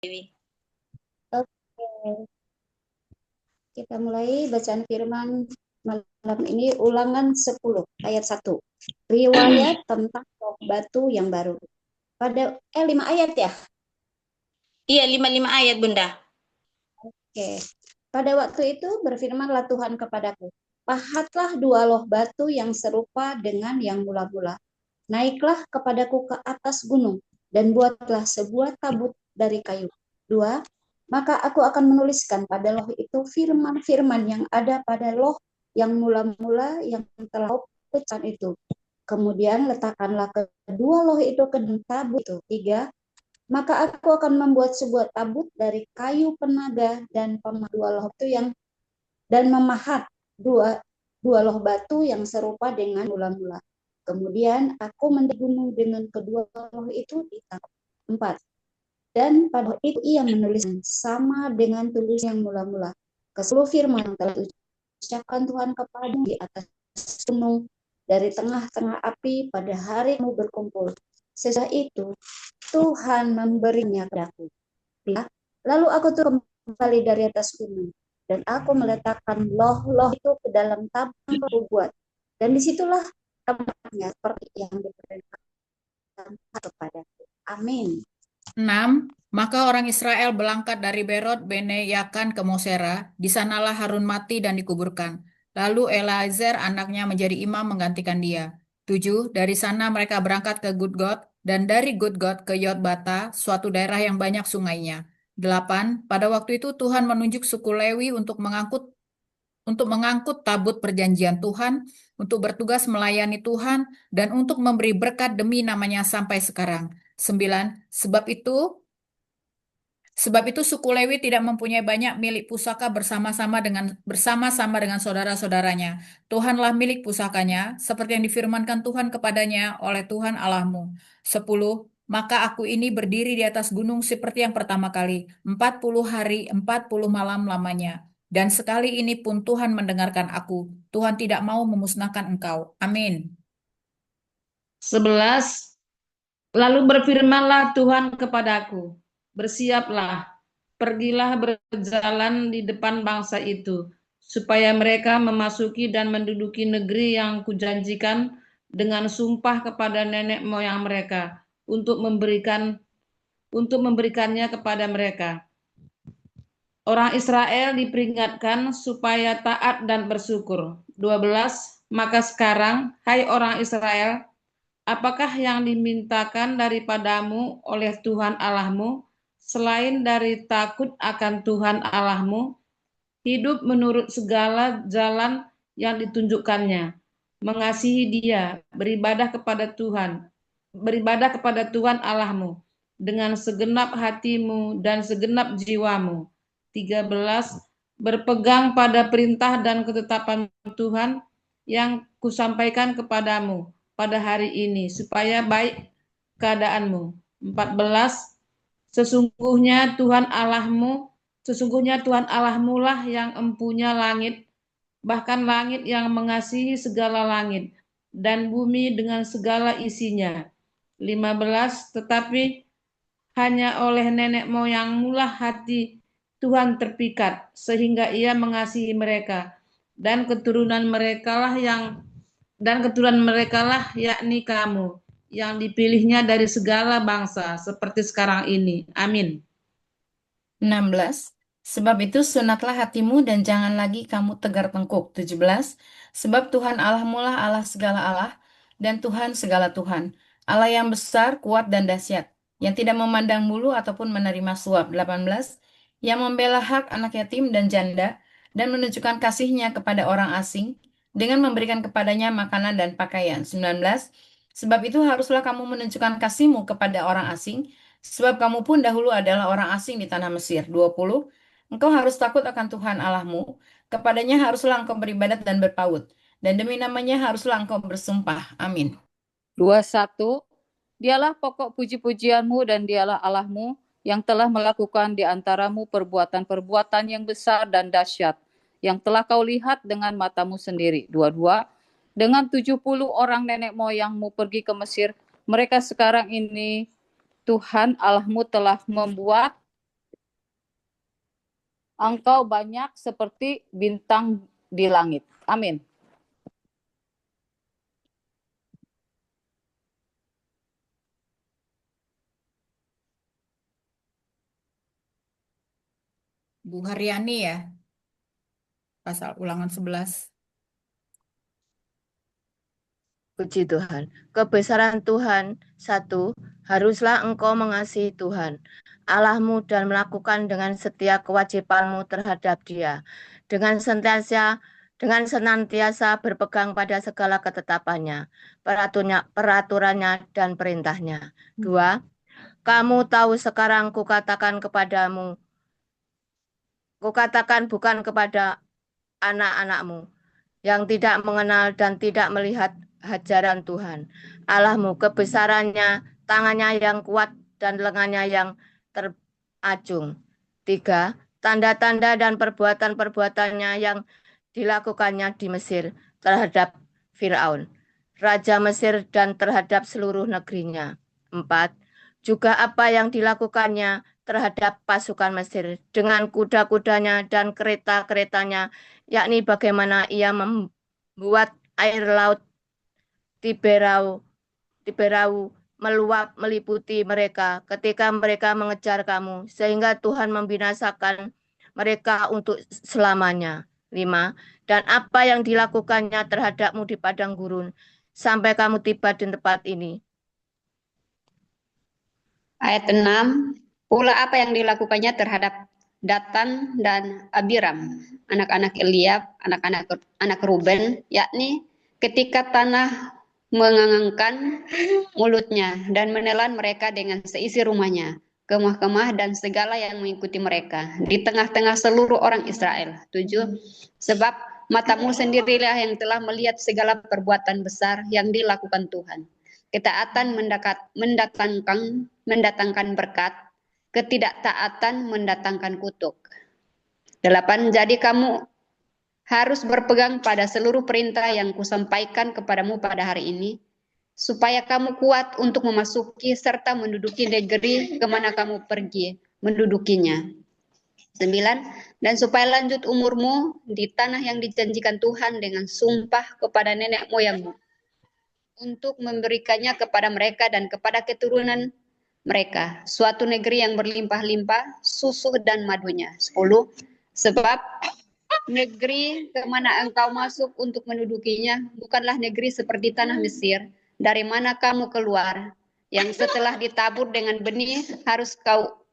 Dewi. Oke, kita mulai bacaan firman malam ini ulangan 10 ayat 1. Riwayat tentang roh batu yang baru. 5 ayat ya? Iya, 5 ayat, Bunda. Oke. Pada waktu itu berfirmanlah Tuhan kepadaku, pahatlah dua loh batu yang serupa dengan yang mula-mula. Naiklah kepadaku ke atas gunung dan buatlah sebuah tabut dari kayu. Dua, maka aku akan menuliskan pada loh itu firman-firman yang ada pada loh yang mula-mula yang telah kau pecahkan itu. Kemudian letakkanlah kedua loh itu ke tabut itu. Tiga, maka aku akan membuat sebuah tabut dari kayu penaga dan pemahat dua loh itu yang dan memahat dua dua loh batu yang serupa dengan mula-mula. Kemudian aku mendekati gunung dengan kedua loh itu di tangan. Empat. Dan pada itu ia menulis sama dengan tulis yang mula-mula. Ke seluruh firman yang telah diucapkan Tuhan kepadamu di atas gunung dari tengah-tengah api pada hari kamu berkumpul. Sesudah itu Tuhan memberinya padaku. Lalu aku turun kembali dari atas gunung dan aku meletakkan loh-loh itu ke dalam tabung yang aku buat. Dan disitulah tempatnya seperti yang diperintahkan kepadaku. Amin. 6. Maka orang Israel berangkat dari Berot Bene Yakan ke Mosera. Di sanalah Harun mati dan dikuburkan. Lalu Eliezer anaknya menjadi imam menggantikan dia. 7. Dari sana mereka berangkat ke Gudgod dan dari Gudgod ke Yotbata, suatu daerah yang banyak sungainya. 8. Pada waktu itu Tuhan menunjuk suku Lewi untuk mengangkut tabut perjanjian Tuhan, untuk bertugas melayani Tuhan, dan untuk memberi berkat demi namanya sampai sekarang. 9. Sebab itu suku Lewi tidak mempunyai banyak milik pusaka bersama-sama dengan saudara-saudaranya. Tuhanlah milik pusakanya, seperti yang difirmankan Tuhan kepadanya oleh Tuhan Allahmu. 10. Maka aku ini berdiri di atas gunung seperti yang pertama kali, 40 hari, 40 malam lamanya. Dan sekali ini pun Tuhan mendengarkan aku. Tuhan tidak mau memusnahkan engkau. Amin. 11. Lalu berfirmanlah Tuhan kepadaku, bersiaplah, pergilah berjalan di depan bangsa itu, supaya mereka memasuki dan menduduki negeri yang kujanjikan dengan sumpah kepada nenek moyang mereka, untuk memberikannya kepada mereka. Orang Israel diperingatkan supaya taat dan bersyukur. 12. Maka sekarang, hai orang Israel, apakah yang dimintakan daripadamu oleh Tuhan Allahmu, selain dari takut akan Tuhan Allahmu, hidup menurut segala jalan yang ditunjukkannya, mengasihi Dia, beribadah kepada Tuhan Allahmu dengan segenap hatimu dan segenap jiwamu. 13. Berpegang pada perintah dan ketetapan Tuhan yang kusampaikan kepadamu pada hari ini, supaya baik keadaanmu. 14. Sesungguhnya Tuhan Allahmu lah yang empunya langit, bahkan langit yang mengasihi segala langit, dan bumi dengan segala isinya. 15. Tetapi hanya oleh nenek moyangmu lah hati Tuhan terpikat, sehingga ia mengasihi mereka, dan keturunan mereka lah yakni kamu, yang dipilihnya dari segala bangsa, seperti sekarang ini. Amin. 16. Sebab itu sunatlah hatimu dan jangan lagi kamu tegar tengkuk. 17. Sebab Tuhan Allahmu lah Allah segala Allah dan Tuhan segala Tuhan. Allah yang besar, kuat dan dahsyat, yang tidak memandang bulu ataupun menerima suap. 18. Yang membela hak anak yatim dan janda dan menunjukkan kasihnya kepada orang asing dengan memberikan kepadanya makanan dan pakaian. 19. Sebab itu haruslah kamu menunjukkan kasihmu kepada orang asing, sebab kamu pun dahulu adalah orang asing di tanah Mesir. 20. Engkau harus takut akan Tuhan Allahmu. Kepadanya haruslah engkau beribadat dan berpaut. Dan demi namanya haruslah engkau bersumpah. Amin. 21. Dialah pokok puji-pujianmu dan dialah Allahmu yang telah melakukan di antaramu perbuatan-perbuatan yang besar dan dahsyat, yang telah kau lihat dengan matamu sendiri. 22. Dengan 70 orang nenek moyangmu pergi ke Mesir, mereka sekarang ini Tuhan Allahmu telah membuat Engkau banyak seperti bintang di langit. Amin. Bu Haryani ya, pasal ulangan 11. Puji Tuhan. Kebesaran Tuhan, 1. Haruslah engkau mengasihi Tuhan Allahmu dan melakukan dengan setia kewajibanmu terhadap Dia, dengan senantiasa berpegang pada segala ketetapannya, peraturannya dan perintahnya. 2. Kamu tahu sekarang kukatakan bukan kepada anak-anakmu yang tidak mengenal dan tidak melihat hajaran Tuhan Allahmu, kebesarannya, tangannya yang kuat dan lengannya yang terajung. 3. Tanda-tanda dan perbuatan-perbuatannya yang dilakukannya di Mesir terhadap Firaun, Raja Mesir, dan terhadap seluruh negerinya. 4. Juga apa yang dilakukannya terhadap pasukan Mesir dengan kuda-kudanya dan kereta-keretanya, yakni bagaimana ia membuat air laut Tiberau meluap meliputi mereka ketika mereka mengejar kamu, sehingga Tuhan membinasakan mereka untuk selamanya. 5. Dan apa yang dilakukannya terhadapmu di padang gurun, sampai kamu tiba di tempat ini. Ayat 6, pula apa yang dilakukannya terhadap Datan dan Abiram, anak-anak Eliab, anak Ruben, yakni ketika tanah mengangangkan mulutnya dan menelan mereka dengan seisi rumahnya, kemah-kemah dan segala yang mengikuti mereka di tengah-tengah seluruh orang Israel. 7. Sebab matamu sendirilah yang telah melihat segala perbuatan besar yang dilakukan Tuhan. Ketaatan mendatangkan berkat, ketidaktaatan mendatangkan kutuk. 8. Jadi kamu harus berpegang pada seluruh perintah yang kusampaikan kepadamu pada hari ini, supaya kamu kuat untuk memasuki serta menduduki negeri kemana kamu pergi mendudukinya. 9. Dan supaya lanjut umurmu di tanah yang dijanjikan Tuhan dengan sumpah kepada nenek moyangmu, untuk memberikannya kepada mereka dan kepada keturunan mereka, suatu negeri yang berlimpah-limpah susu dan madunya. 10. Sebab negeri kemana engkau masuk untuk mendudukinya bukanlah negeri seperti tanah Mesir, dari mana kamu keluar, yang setelah ditabur dengan benih harus kau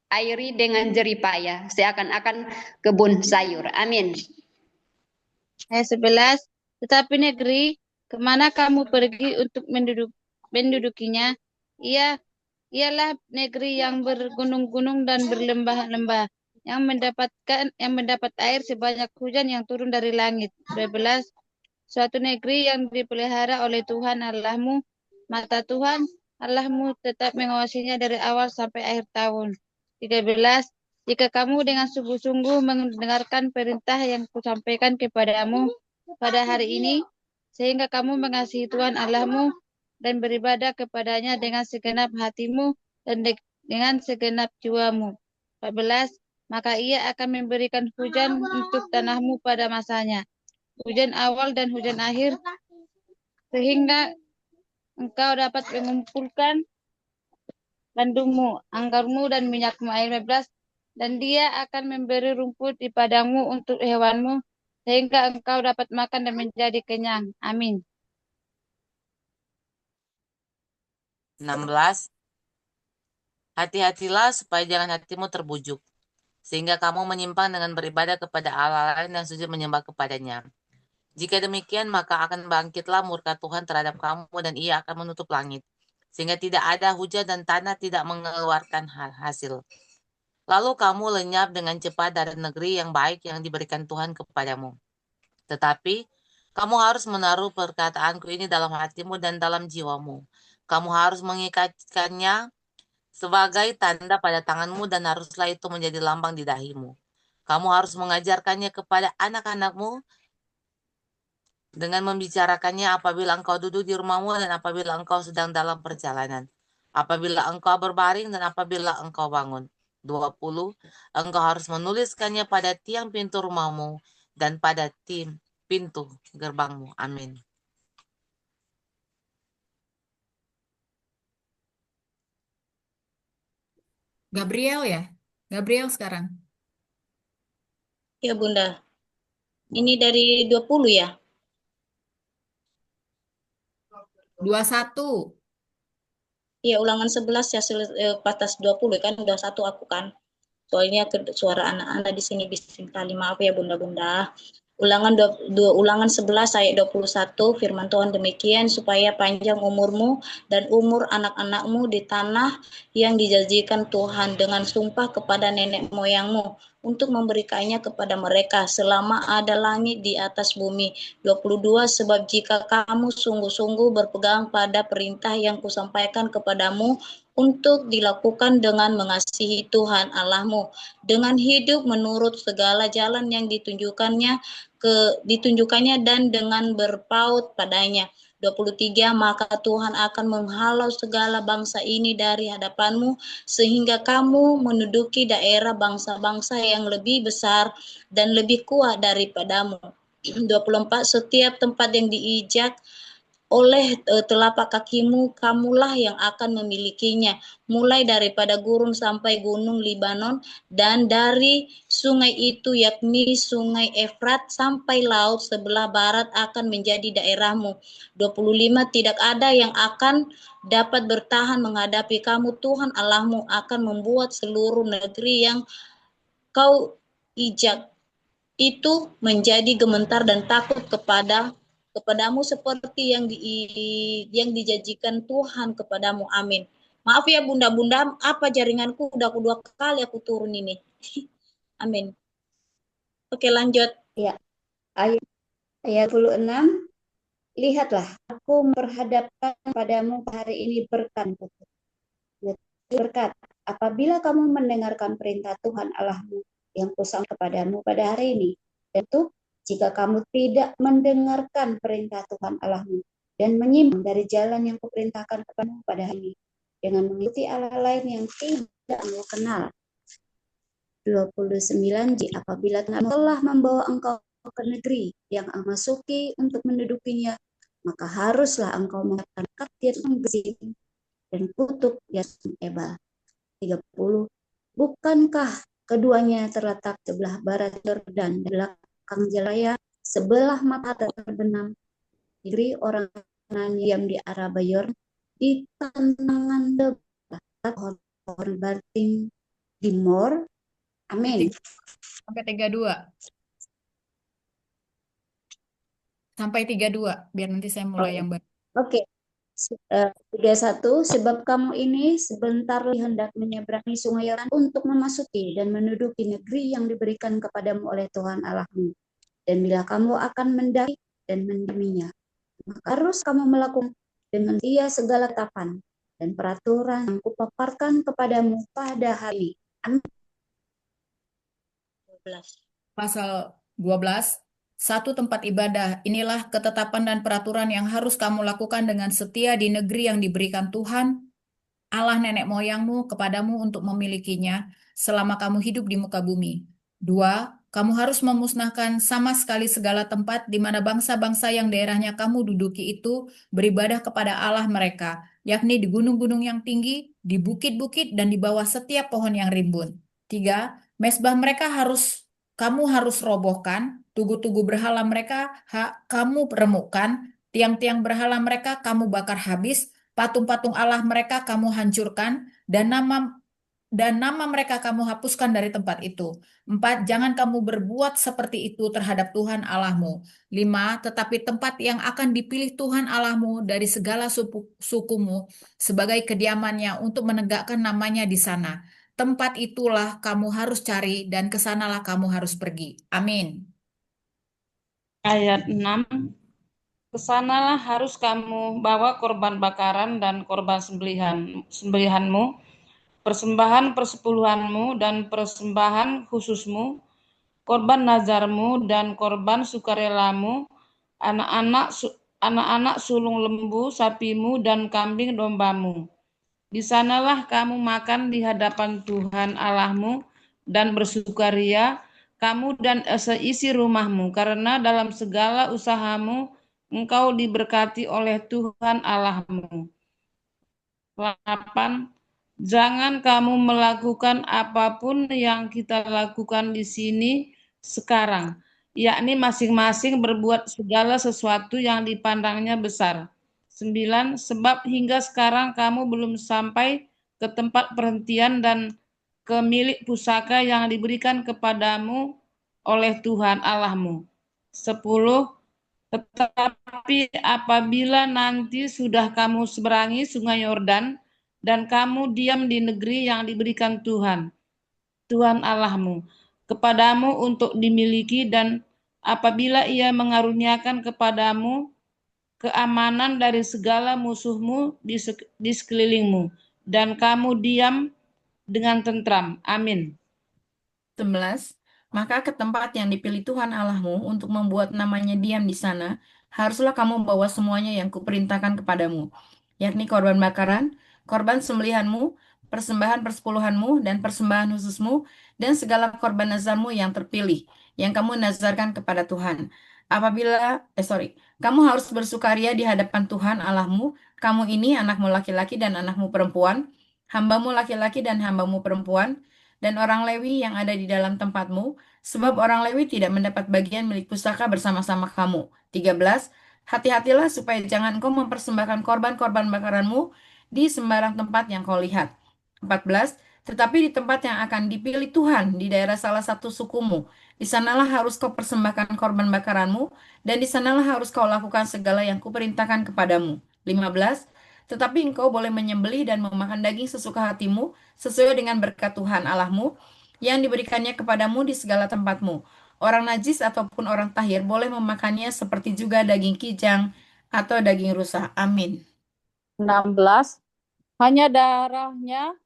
airi dengan jeripaya, seakan-akan kebun sayur. Amin. Ayat 11, tetapi negeri kemana kamu pergi untuk mendudukinya, ialah negeri yang bergunung-gunung dan berlembah-lembah, yang mendapat air sebanyak hujan yang turun dari langit. 12. Suatu negeri yang dipelihara oleh Tuhan Allahmu, mata Tuhan Allahmu tetap mengawasinya dari awal sampai akhir tahun. 13. Jika kamu dengan sungguh-sungguh mendengarkan perintah yang kusampaikan kepadamu pada hari ini, sehingga kamu mengasihi Tuhan Allahmu dan beribadah kepadanya dengan segenap hatimu dan dengan segenap jiwamu. 14. Maka ia akan memberikan hujan untuk tanahmu pada masanya, hujan awal dan hujan akhir, sehingga engkau dapat mengumpulkan gandummu, anggarmu, dan minyakmu. Ayat 15. Dan dia akan memberi rumput di padangmu untuk hewanmu, sehingga engkau dapat makan dan menjadi kenyang. Amin. 16. Hati-hatilah supaya jangan hatimu terbujuk, sehingga kamu menyimpang dengan beribadah kepada Allah lain dan sujud menyembah kepadanya. Jika demikian, maka akan bangkitlah murka Tuhan terhadap kamu dan ia akan menutup langit, sehingga tidak ada hujan dan tanah tidak mengeluarkan hasil. Lalu kamu lenyap dengan cepat dari negeri yang baik yang diberikan Tuhan kepadamu. Tetapi kamu harus menaruh perkataanku ini dalam hatimu dan dalam jiwamu. Kamu harus mengikatkannya sebagai tanda pada tanganmu dan haruslah itu menjadi lambang di dahimu. Kamu harus mengajarkannya kepada anak-anakmu dengan membicarakannya apabila engkau duduk di rumahmu dan apabila engkau sedang dalam perjalanan, apabila engkau berbaring dan apabila engkau bangun. 20. Engkau harus menuliskannya pada tiang pintu rumahmu dan pada pintu gerbangmu. Amin. Gabriel ya? Gabriel sekarang. Ya Bunda. Ini dari 20 ya? 21. Iya, ulangan 11 ya, batas 20 kan, 21 aku kan. Soalnya suara anak-anak di sini bising kali, maaf ya Bunda-Bunda. Ulangan 11 ayat 21, firman Tuhan demikian, supaya panjang umurmu dan umur anak-anakmu di tanah yang dijanjikan Tuhan dengan sumpah kepada nenek moyangmu, untuk memberikannya kepada mereka selama ada langit di atas bumi. 22, sebab jika kamu sungguh-sungguh berpegang pada perintah yang kusampaikan kepadamu, untuk dilakukan dengan mengasihi Tuhan Allahmu, dengan hidup menurut segala jalan yang ditunjukkannya dan dengan berpaut padanya. 23, maka Tuhan akan menghalau segala bangsa ini dari hadapanmu, sehingga kamu menduduki daerah bangsa-bangsa yang lebih besar dan lebih kuat daripadamu. 24, setiap tempat yang diijak oleh telapak kakimu, kamulah yang akan memilikinya, mulai daripada gurun sampai gunung Libanon, dan dari sungai itu, yakni sungai Efrat, sampai laut sebelah barat akan menjadi daerahmu. 25, tidak ada yang akan dapat bertahan menghadapi kamu. Tuhan Allahmu akan membuat seluruh negeri yang kau ijak itu menjadi gemetar dan takut kepadamu, seperti yang dijanjikan Tuhan kepadamu. Amin. Maaf ya Bunda-Bunda, apa jaringanku udah kedua kali aku turun ini. Amin. Oke, lanjut. Ya, ayat 26. Lihatlah, aku memperhadapkan padamu hari ini berkat. Apabila kamu mendengarkan perintah Tuhan Allahmu yang kusampaikan kepadamu pada hari ini, tentu jika kamu tidak mendengarkan perintah Tuhan Allahmu dan menyimpang dari jalan yang kuperintahkan kepadamu pada hari ini, dengan mengikuti Allah lain yang tidak kamu kenal. 29, apabila Tuhan telah membawa engkau ke negeri yang engkau masuki untuk mendudukinya, maka haruslah engkau menyiapkan kasir gezim dan kutuk Yasin Ebal. 30, bukankah keduanya terletak sebelah barat Yordan dan belakang Jalaya, sebelah mata terbenam negeri orang yang di Araba Yordan, di tantangan debat pohon barting di Mor. Amin. Sampai 32. Sampai 32, biar nanti saya mulai yang baru. Oke. 31, sebab kamu ini sebentar hendak menyeberangi sungai Yordan untuk memasuki dan menduduki negeri yang diberikan kepadamu oleh Tuhan Allahmu. Dan bila kamu akan mendaki dan mendeminya, maka harus kamu melakukan dengan dia segala tapan dan peraturan yang kupaparkan kepadamu pada hari ini. Amin. Pasal 12. Satu tempat ibadah, inilah ketetapan dan peraturan yang harus kamu lakukan dengan setia di negeri yang diberikan Tuhan, Allah nenek moyangmu kepadamu untuk memilikinya selama kamu hidup di muka bumi. 2. Kamu harus memusnahkan sama sekali segala tempat di mana bangsa-bangsa yang daerahnya kamu duduki itu beribadah kepada Allah mereka, yakni di gunung-gunung yang tinggi, di bukit-bukit, dan di bawah setiap pohon yang rimbun. 3. Mezbah mereka kamu harus robohkan, tugu-tugu berhala mereka kamu remukkan, tiang-tiang berhala mereka kamu bakar habis, patung-patung Allah mereka kamu hancurkan, dan nama mereka kamu hapuskan dari tempat itu. 4. Jangan kamu berbuat seperti itu terhadap Tuhan Allahmu. 5. Tetapi tempat yang akan dipilih Tuhan Allahmu dari segala sukumu sebagai kediamannya untuk menegakkan namanya di sana. Tempat itulah kamu harus cari dan kesanalah kamu harus pergi. Amin. Ayat 6. Kesanalah harus kamu bawa korban bakaran dan korban sembelihanmu, persembahan persepuluhanmu dan persembahan khususmu, korban nazarmu dan korban sukarelamu, anak-anak sulung lembu sapimu dan kambing dombamu. Di sanalah kamu makan di hadapan Tuhan Allahmu dan bersukaria, kamu dan seisi rumahmu, karena dalam segala usahamu engkau diberkati oleh Tuhan Allahmu. 8. Jangan kamu melakukan apapun yang kita lakukan di sini sekarang, yakni masing-masing berbuat segala sesuatu yang dipandangnya besar. 9. Sebab hingga sekarang kamu belum sampai ke tempat perhentian dan ke milik pusaka yang diberikan kepadamu oleh Tuhan Allahmu. 10. Tetapi apabila nanti sudah kamu seberangi sungai Yordan dan kamu diam di negeri yang diberikan Tuhan Allahmu kepadamu untuk dimiliki, dan apabila Ia mengaruniakan kepadamu keamanan dari segala musuhmu di sekelilingmu, dan kamu diam dengan tentram. Amin. 11. Maka ke tempat yang dipilih Tuhan Allahmu untuk membuat namanya diam di sana, haruslah kamu bawa semuanya yang kuperintahkan kepadamu, yakni korban bakaran, korban sembelihanmu, persembahan persepuluhanmu, dan persembahan khususmu, dan segala korban nazarmu yang terpilih, yang kamu nazarkan kepada Tuhan. Kamu harus bersukaria di hadapan Tuhan Allahmu, kamu ini anakmu laki-laki dan anakmu perempuan, hambamu laki-laki dan hambamu perempuan, dan orang Lewi yang ada di dalam tempatmu, sebab orang Lewi tidak mendapat bagian milik pusaka bersama-sama kamu. 13. Hati-hatilah supaya jangan engkau mempersembahkan korban-korban bakaranmu di sembarang tempat yang kau lihat. 14. Tetapi di tempat yang akan dipilih Tuhan di daerah salah satu sukumu, di sanalah harus kau persembahkan korban bakaranmu, dan di sanalah harus kau lakukan segala yang kuperintahkan kepadamu. 15. Tetapi engkau boleh menyembelih dan memakan daging sesuka hatimu, sesuai dengan berkat Tuhan Allahmu yang diberikannya kepadamu di segala tempatmu. Orang najis ataupun orang tahir boleh memakannya, seperti juga daging kijang atau daging rusa. Amin. 16. Hanya darahnya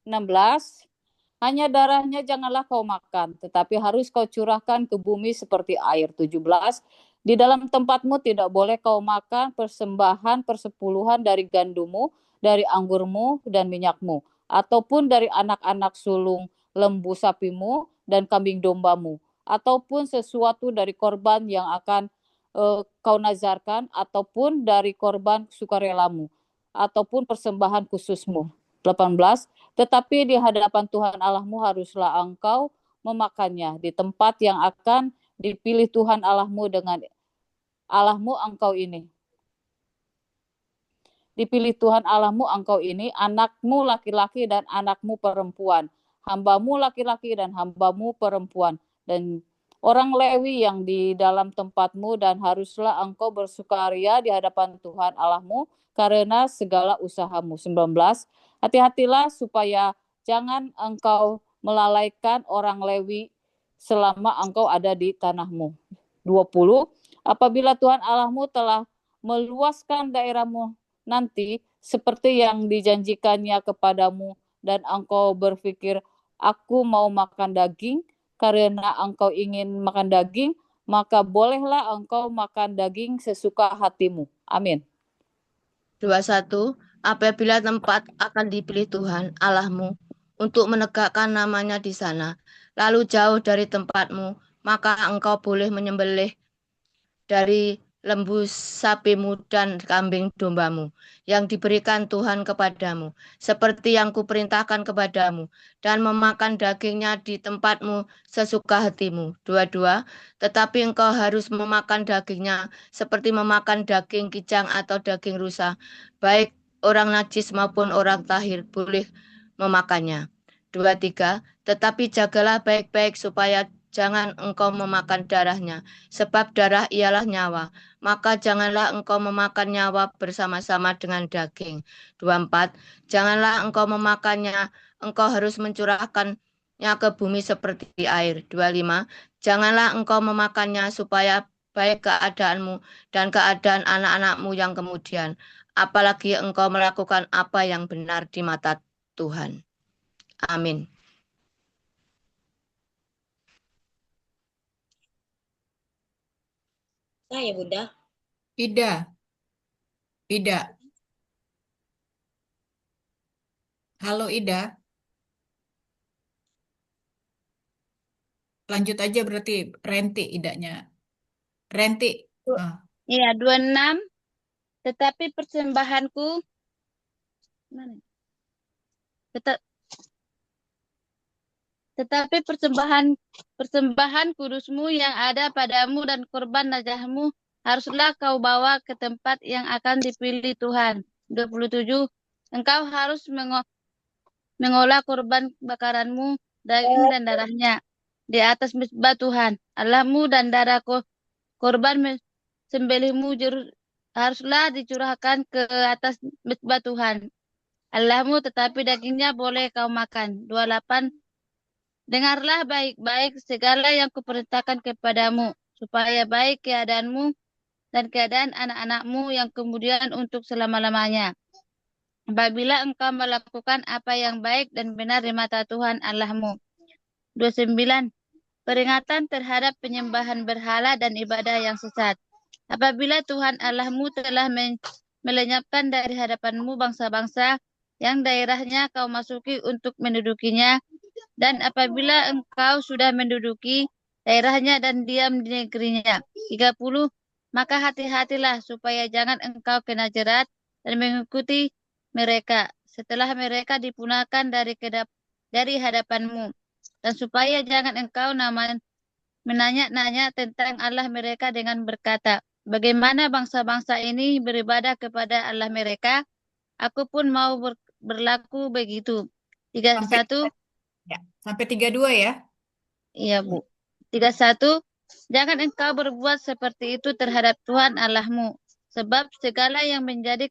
16. Hanya darahnya janganlah kau makan, tetapi harus kau curahkan ke bumi seperti air. 17. Di dalam tempatmu tidak boleh kau makan persembahan persepuluhan dari gandummu, dari anggurmu dan minyakmu, ataupun dari anak-anak sulung lembu sapimu dan kambing dombamu, ataupun sesuatu dari korban yang akan kau nazarkan, ataupun dari korban sukarelamu, ataupun persembahan khususmu. 18. Tetapi di hadapan Tuhan Allahmu haruslah engkau memakannya di tempat yang akan dipilih Tuhan Allahmu dengan Allahmu engkau ini. Dipilih Tuhan Allahmu engkau ini, anakmu laki-laki dan anakmu perempuan, hambamu laki-laki dan hambamu perempuan, dan orang Lewi yang di dalam tempatmu, dan haruslah engkau bersukaria di hadapan Tuhan Allahmu karena segala usahamu. 19. Hati-hatilah supaya jangan engkau melalaikan orang Lewi selama engkau ada di tanahmu. 20. Apabila Tuhan Allahmu telah meluaskan daerahmu nanti seperti yang dijanjikannya kepadamu, dan engkau berpikir, aku mau makan daging, karena engkau ingin makan daging, maka bolehlah engkau makan daging sesuka hatimu. Amin. 21. Apabila tempat akan dipilih Tuhan Allahmu untuk menegakkan namanya di sana, lalu jauh dari tempatmu, maka engkau boleh menyembelih dari lembu sapimu dan kambing dombamu yang diberikan Tuhan kepadamu, seperti yang kuperintahkan kepadamu, dan memakan dagingnya di tempatmu sesuka hatimu. 22. Tetapi engkau harus memakan dagingnya seperti memakan daging kijang atau daging rusa, baik orang najis maupun orang tahir boleh memakannya. 23. Tetapi jagalah baik-baik supaya jangan engkau memakan darahnya, sebab darah ialah nyawa. Maka janganlah engkau memakan nyawa bersama-sama dengan daging. 24. Janganlah engkau memakannya, engkau harus mencurahkannya ke bumi seperti air. 25. Janganlah engkau memakannya supaya baik keadaanmu dan keadaan anak-anakmu yang kemudian, apalagi engkau melakukan apa yang benar di mata Tuhan. Amin. Saya Bunda. Ida. Halo Ida, lanjut aja berarti Renti Idanya. Renti. Ah. Iya, 26. Tetapi persembahanku, mana? Tetapi persembahan kudusmu yang ada padamu dan korban najahmu haruslah kau bawa ke tempat yang akan dipilih Tuhan. 27. Engkau harus mengolah korban bakaranmu, daging dan darahnya di atas mezbah Tuhan Allahmu, dan darah korban sembelihmu haruslah dicurahkan ke atas mezbah Tuhan Allahmu, tetapi dagingnya boleh kau makan. 28. Dengarlah baik-baik segala yang kuperintahkan kepadamu, supaya baik keadaanmu dan keadaan anak-anakmu yang kemudian untuk selama-lamanya. Apabila engkau melakukan apa yang baik dan benar di mata Tuhan Allahmu. 29. Peringatan terhadap penyembahan berhala dan ibadah yang sesat. Apabila Tuhan Allahmu telah melenyapkan dari hadapanmu bangsa-bangsa yang daerahnya kau masuki untuk mendudukinya, dan apabila engkau sudah menduduki daerahnya dan diam di negerinya. 30. Maka hati-hatilah supaya jangan engkau kena jerat dan mengikuti mereka setelah mereka dipunahkan dari hadapanmu, dan supaya jangan engkau menanya-nanya tentang Allah mereka dengan berkata, bagaimana bangsa-bangsa ini beribadah kepada Allah mereka, aku pun mau berlaku begitu. 31. Ya, sampai 32 ya. Iya, Bu. 31. Jangan engkau berbuat seperti itu terhadap Tuhan Allahmu, sebab segala yang menjadi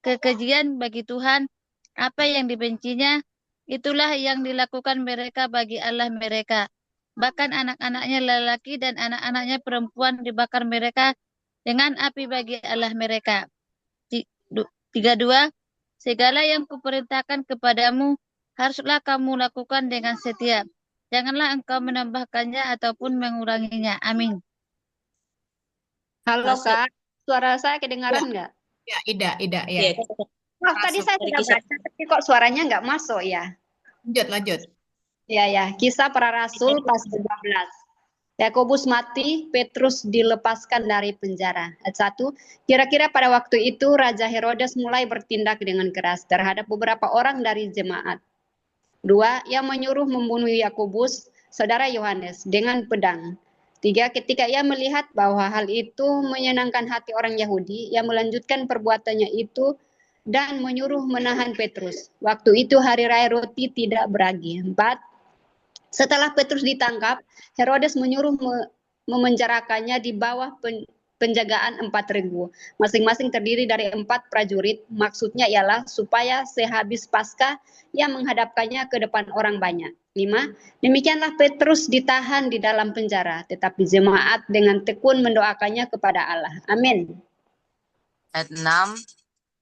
kekejian bagi Tuhan, apa yang dibencinya, itulah yang dilakukan mereka bagi Allah mereka. Bahkan anak-anaknya lelaki dan anak-anaknya perempuan dibakar mereka dengan api bagi Allah mereka. 32. Segala yang kuperintahkan kepadamu haruslah kamu lakukan dengan setia. Janganlah engkau menambahkannya ataupun menguranginya. Amin. Halo Masuk. Kak, suara saya kedengaran nggak? Ya, Ida ya. Iya, Wah, tadi masuk saya dari sudah kisah. baca, tapi kok suaranya nggak masuk ya? Lanjut. Ya, Kisah Para Rasul pasal 12. Yakobus mati, Petrus dilepaskan dari penjara. Ayat 1. Kira-kira pada waktu itu Raja Herodes mulai bertindak dengan keras terhadap beberapa orang dari jemaat. 2. Ia menyuruh membunuh Yakobus, saudara Yohanes, dengan pedang. 3. Ketika ia melihat bahwa hal itu menyenangkan hati orang Yahudi, ia melanjutkan perbuatannya itu dan menyuruh menahan Petrus. Waktu itu hari raya roti tidak beragi. 4. Setelah Petrus ditangkap, Herodes menyuruh memenjarakannya di bawah penjagaan 4.000. Masing-masing terdiri dari 4 prajurit. Maksudnya ialah supaya sehabis Paskah ia menghadapkannya ke depan orang banyak. 5. Demikianlah Petrus ditahan di dalam penjara, tetapi jemaat dengan tekun mendoakannya kepada Allah. Amin. Ayat 6.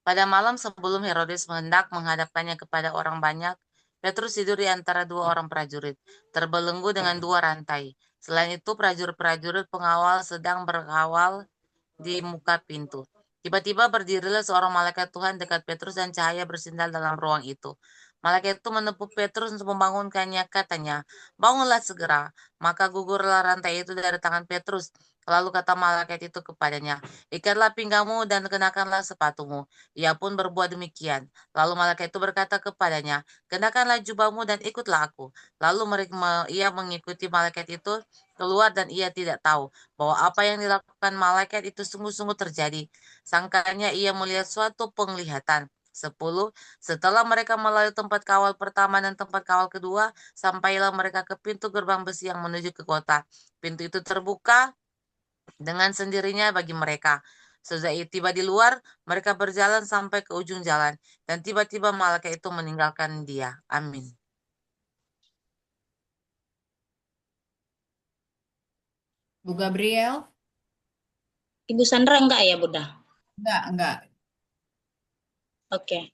Pada malam sebelum Herodes hendak menghadapkannya kepada orang banyak, Petrus tidur di antara 2 orang prajurit, terbelenggu dengan 2 rantai. Selain itu, prajurit-prajurit pengawal sedang berkawal di muka pintu. Tiba-tiba berdirilah seorang malaikat Tuhan dekat Petrus dan cahaya bersinar dalam ruang itu. Malaikat itu menepuk Petrus untuk membangunkannya, katanya, bangunlah segera. Maka gugurlah rantai itu dari tangan Petrus. Lalu kata malaikat itu kepadanya, ikatlah pinggangmu dan kenakanlah sepatumu. Ia pun berbuat demikian. Lalu malaikat itu berkata kepadanya, kenakanlah jubahmu dan ikutlah aku. Lalu ia mengikuti malaikat itu keluar, dan ia tidak tahu bahwa apa yang dilakukan malaikat itu sungguh-sungguh terjadi. Sangkanya ia melihat suatu penglihatan. 10. Setelah mereka melalui tempat kawal pertama dan tempat kawal kedua, sampailah mereka ke pintu gerbang besi yang menuju ke kota. Pintu itu terbuka dengan sendirinya bagi mereka. Sesudah tiba di luar, mereka berjalan sampai ke ujung jalan, dan tiba-tiba malaikat itu meninggalkan dia. Amin. Bu Gabriel? Ibu Sandra enggak ya, Bunda? Enggak. Oke.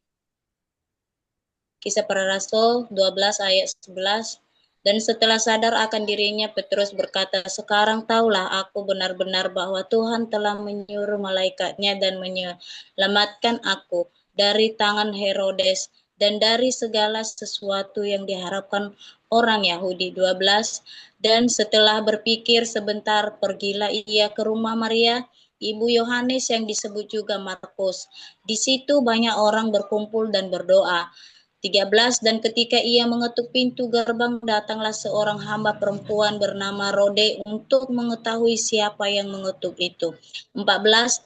Kisah Para Rasul 12 ayat 11. Dan setelah sadar akan dirinya, Petrus berkata, sekarang taulah aku benar-benar bahwa Tuhan telah menyuruh malaikatnya dan menyelamatkan aku dari tangan Herodes dan dari segala sesuatu yang diharapkan orang Yahudi. 12. Dan setelah berpikir sebentar, pergilah ia ke rumah Maria, ibu Yohanes yang disebut juga Markus. Di situ banyak orang berkumpul dan berdoa. 13. Dan ketika ia mengetuk pintu gerbang, datanglah seorang hamba perempuan bernama Rode untuk mengetahui siapa yang mengetuk itu. 14.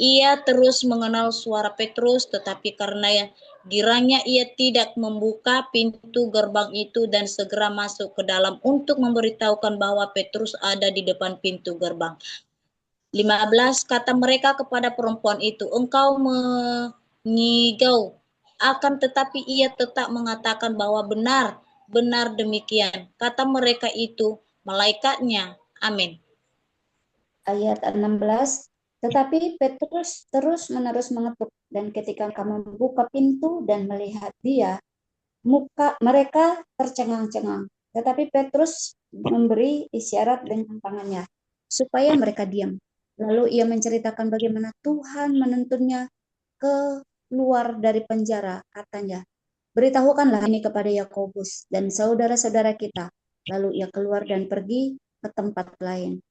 Ia terus mengenal suara Petrus, tetapi karena giranya ia tidak membuka pintu gerbang itu dan segera masuk ke dalam untuk memberitahukan bahwa Petrus ada di depan pintu gerbang. 15. Kata mereka kepada perempuan itu, engkau mengigau, akan tetapi ia tetap mengatakan bahwa benar demikian. Kata mereka itu, malaikatnya. Amin. Ayat 16. Tetapi Petrus terus-menerus mengetuk, dan ketika kamu membuka pintu dan melihat dia, mereka tercengang-cengang. Tetapi Petrus memberi isyarat dengan tangannya, supaya mereka diam. Lalu ia menceritakan bagaimana Tuhan menuntunnya keluar dari penjara, katanya, beritahukanlah ini kepada Yakobus dan saudara-saudara kita. Lalu ia keluar dan pergi ke tempat lain.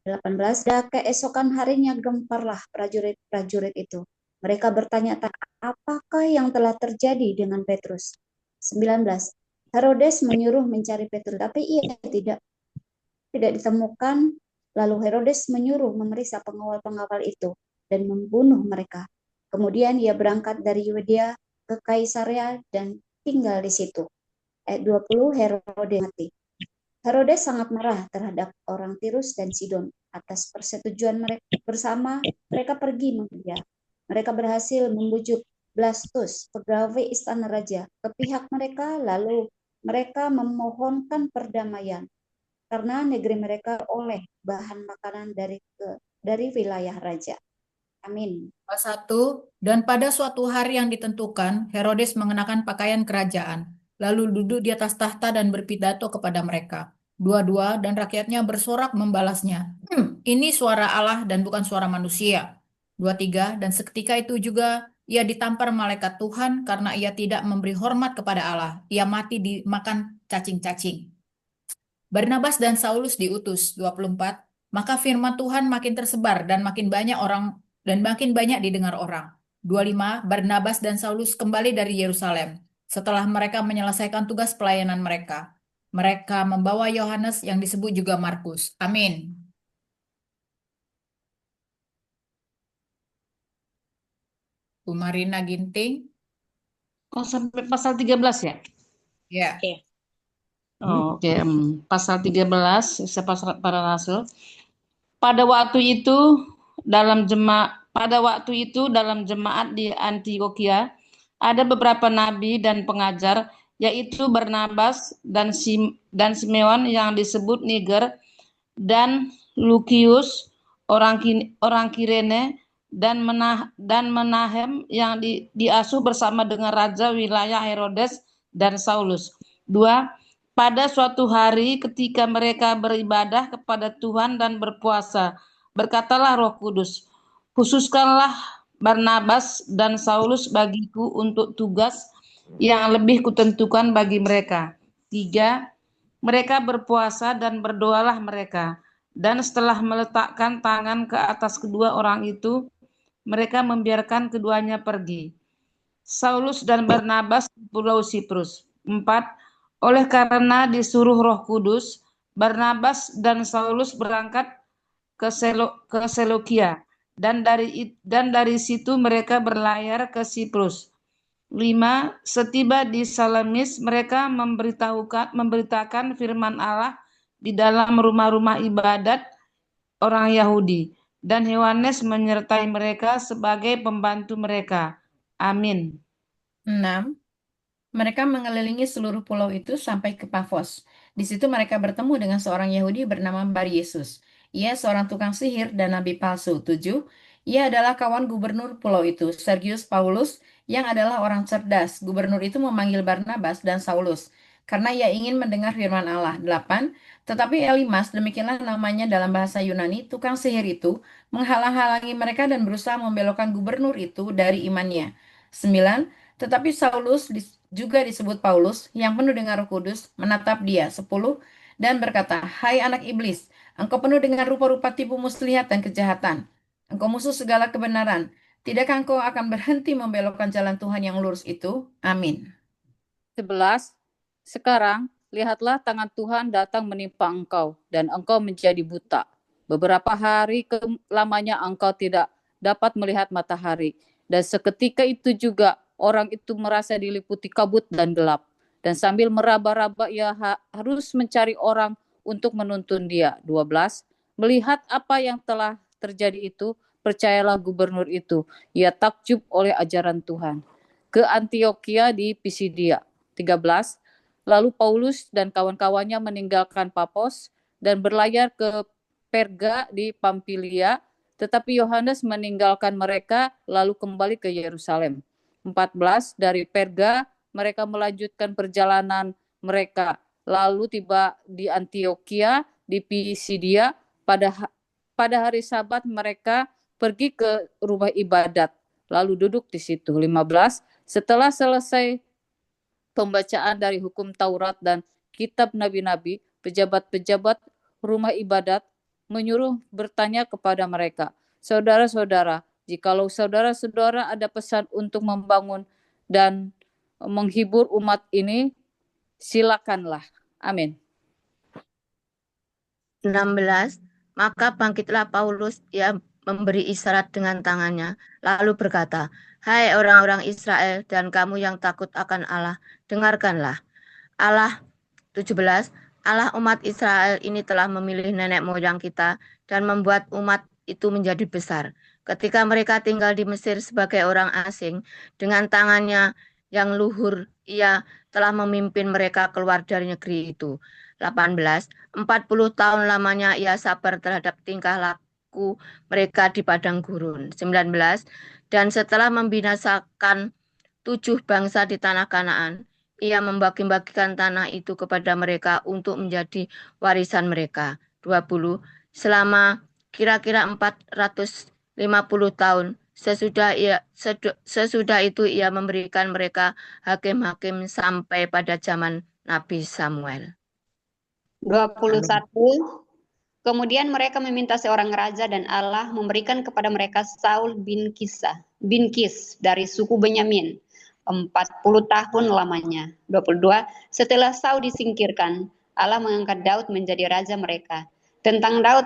18. Dan keesokan harinya gemparlah prajurit-prajurit itu. Mereka bertanya-tanya, apakah yang telah terjadi dengan Petrus? 19. Herodes menyuruh mencari Petrus, tapi ia tidak ditemukan. Lalu Herodes menyuruh memeriksa pengawal-pengawal itu dan membunuh mereka. Kemudian ia berangkat dari Yudea ke Kaisarea dan tinggal di situ. Ayat 20, Herodes mati. Herodes sangat marah terhadap orang Tirus dan Sidon. Atas persetujuan mereka bersama, mereka pergi mengejar. Mereka berhasil membujuk Blastus, pegawai istana raja, ke pihak mereka, lalu mereka memohonkan perdamaian karena negeri mereka oleh bahan makanan dari wilayah raja. Amin. Pasal 1. Dan pada suatu hari yang ditentukan, Herodes mengenakan pakaian kerajaan, lalu duduk di atas tahta dan berpidato kepada mereka. 22. Dan rakyatnya bersorak membalasnya, ini suara Allah dan bukan suara manusia. 23. Dan seketika itu juga ia ditampar malaikat Tuhan karena ia tidak memberi hormat kepada Allah. Ia mati dimakan cacing-cacing. Barnabas dan Saulus diutus. 24. Maka firman Tuhan makin tersebar dan makin banyak didengar orang. 25. Barnabas dan Saulus kembali dari Yerusalem setelah mereka menyelesaikan tugas pelayanan mereka. Mereka membawa Yohanes yang disebut juga Markus. Amin. Bu Marina Ginting. Oh, sampai pasal 13 ya? Ya. Oh, oke. Pasal 13, para rasul. Pada waktu itu dalam jemaat di Antioquia ada beberapa nabi dan pengajar, yaitu Barnabas dan Simeon yang disebut Niger, dan Lukius orang Kirene, dan Menahem yang diasuh bersama dengan raja wilayah Herodes dan Saulus. 2. Pada suatu hari ketika mereka beribadah kepada Tuhan dan berpuasa, berkatalah Roh Kudus, khususkanlah Barnabas dan Saulus bagiku untuk tugas yang lebih kutentukan bagi mereka. 3. Mereka berpuasa dan berdoalah mereka. Dan setelah meletakkan tangan ke atas kedua orang itu, mereka membiarkan keduanya pergi. Saulus dan Barnabas di Pulau Siprus. 4. Oleh karena disuruh Roh Kudus, Barnabas dan Saulus berangkat ke Seleukia, dan dari situ mereka berlayar ke Siprus. 5. Setiba di Salamis, mereka memberitakan firman Allah di dalam rumah-rumah ibadat orang Yahudi, dan Yohanes menyertai mereka sebagai pembantu mereka. Amin. 6. Mereka mengelilingi seluruh pulau itu sampai ke Pafos. Di situ mereka bertemu dengan seorang Yahudi bernama Bar Yesus. Ia seorang tukang sihir dan nabi palsu. 7. Ia adalah kawan gubernur pulau itu, Sergius Paulus, yang adalah orang cerdas. Gubernur itu memanggil Barnabas dan Saulus karena ia ingin mendengar firman Allah. 8. Tetapi Elimas, demikianlah namanya dalam bahasa Yunani, tukang sihir itu, menghalang-halangi mereka dan berusaha membelokkan gubernur itu dari imannya. 9. Tetapi Saulus juga disebut Paulus, yang penuh dengan Roh Kudus, menatap dia, 10, dan berkata, "Hai anak iblis, engkau penuh dengan rupa-rupa tipu muslihat dan kejahatan. Engkau musuh segala kebenaran. Tidakkah engkau akan berhenti membelokkan jalan Tuhan yang lurus itu? Amin." 11. Sekarang, lihatlah tangan Tuhan datang menimpa engkau, dan engkau menjadi buta. Beberapa hari lamanya engkau tidak dapat melihat matahari. Dan seketika itu juga orang itu merasa diliputi kabut dan gelap. Dan sambil meraba-raba ia harus mencari orang untuk menuntun dia. 12. Melihat apa yang telah terjadi itu, percayalah gubernur itu. Ia takjub oleh ajaran Tuhan. Ke Antioquia di Pisidia. 13. Lalu Paulus dan kawan-kawannya meninggalkan Papos dan berlayar ke Perga di Pamfilia, tetapi Yohanes meninggalkan mereka lalu kembali ke Yerusalem. 14. Dari Perga mereka melanjutkan perjalanan mereka, lalu tiba di Antioquia di Pisidia. Pada hari Sabat mereka pergi ke rumah ibadat, lalu duduk di situ. 15. Setelah selesai pembacaan dari hukum Taurat dan kitab nabi-nabi, pejabat-pejabat rumah ibadat menyuruh bertanya kepada mereka, "Saudara-saudara, jikalau saudara-saudara ada pesan untuk membangun dan menghibur umat ini, silakanlah." Amin. 16. Maka bangkitlah Paulus, ia memberi isyarat dengan tangannya, lalu berkata, "Hai orang-orang Israel dan kamu yang takut akan Allah, dengarkanlah. Allah 17. Allah umat Israel ini telah memilih nenek moyang kita dan membuat umat itu menjadi besar. Ketika mereka tinggal di Mesir sebagai orang asing, dengan tangannya yang luhur, ia telah memimpin mereka keluar dari negeri itu. 18. 40 tahun lamanya ia sabar terhadap tingkah laku mereka di padang gurun. 19. Dan setelah membinasakan 7 bangsa di tanah Kanaan, ia membagi-bagikan tanah itu kepada mereka untuk menjadi warisan mereka. 20. Selama kira-kira 450 tahun sesudah itu ia memberikan mereka hakim-hakim sampai pada zaman Nabi Samuel. 21. Kemudian mereka meminta seorang raja dan Allah memberikan kepada mereka Saul bin Kis dari suku Benyamin. 40 tahun lamanya. 22. Setelah Saul disingkirkan, Allah mengangkat Daud menjadi raja mereka. Tentang Daud,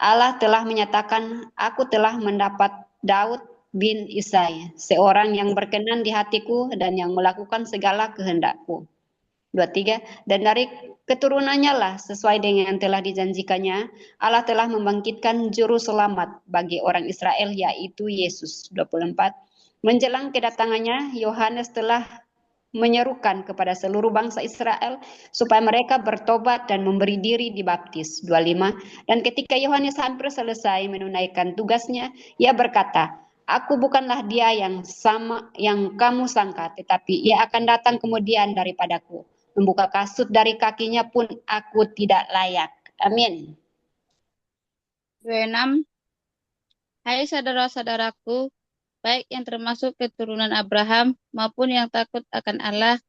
Allah telah menyatakan, "Aku telah mendapat Daud bin Isai, seorang yang berkenan di hatiku dan yang melakukan segala kehendakku." 23. Dan dari keturunannya lah, sesuai dengan yang telah dijanjikannya, Allah telah membangkitkan juru selamat bagi orang Israel, yaitu Yesus. 24. Menjelang kedatangannya, Yohanes telah menyerukan kepada seluruh bangsa Israel supaya mereka bertobat dan memberi diri dibaptis. 25. Dan ketika Yohanes hampir selesai menunaikan tugasnya, ia berkata, "Aku bukanlah dia yang sama yang kamu sangka, tetapi ia akan datang kemudian daripadaku. Membuka kasut dari kakinya pun aku tidak layak." Amin. 26. Hai saudara-saudaraku, baik yang termasuk keturunan Abraham maupun yang takut akan Allah,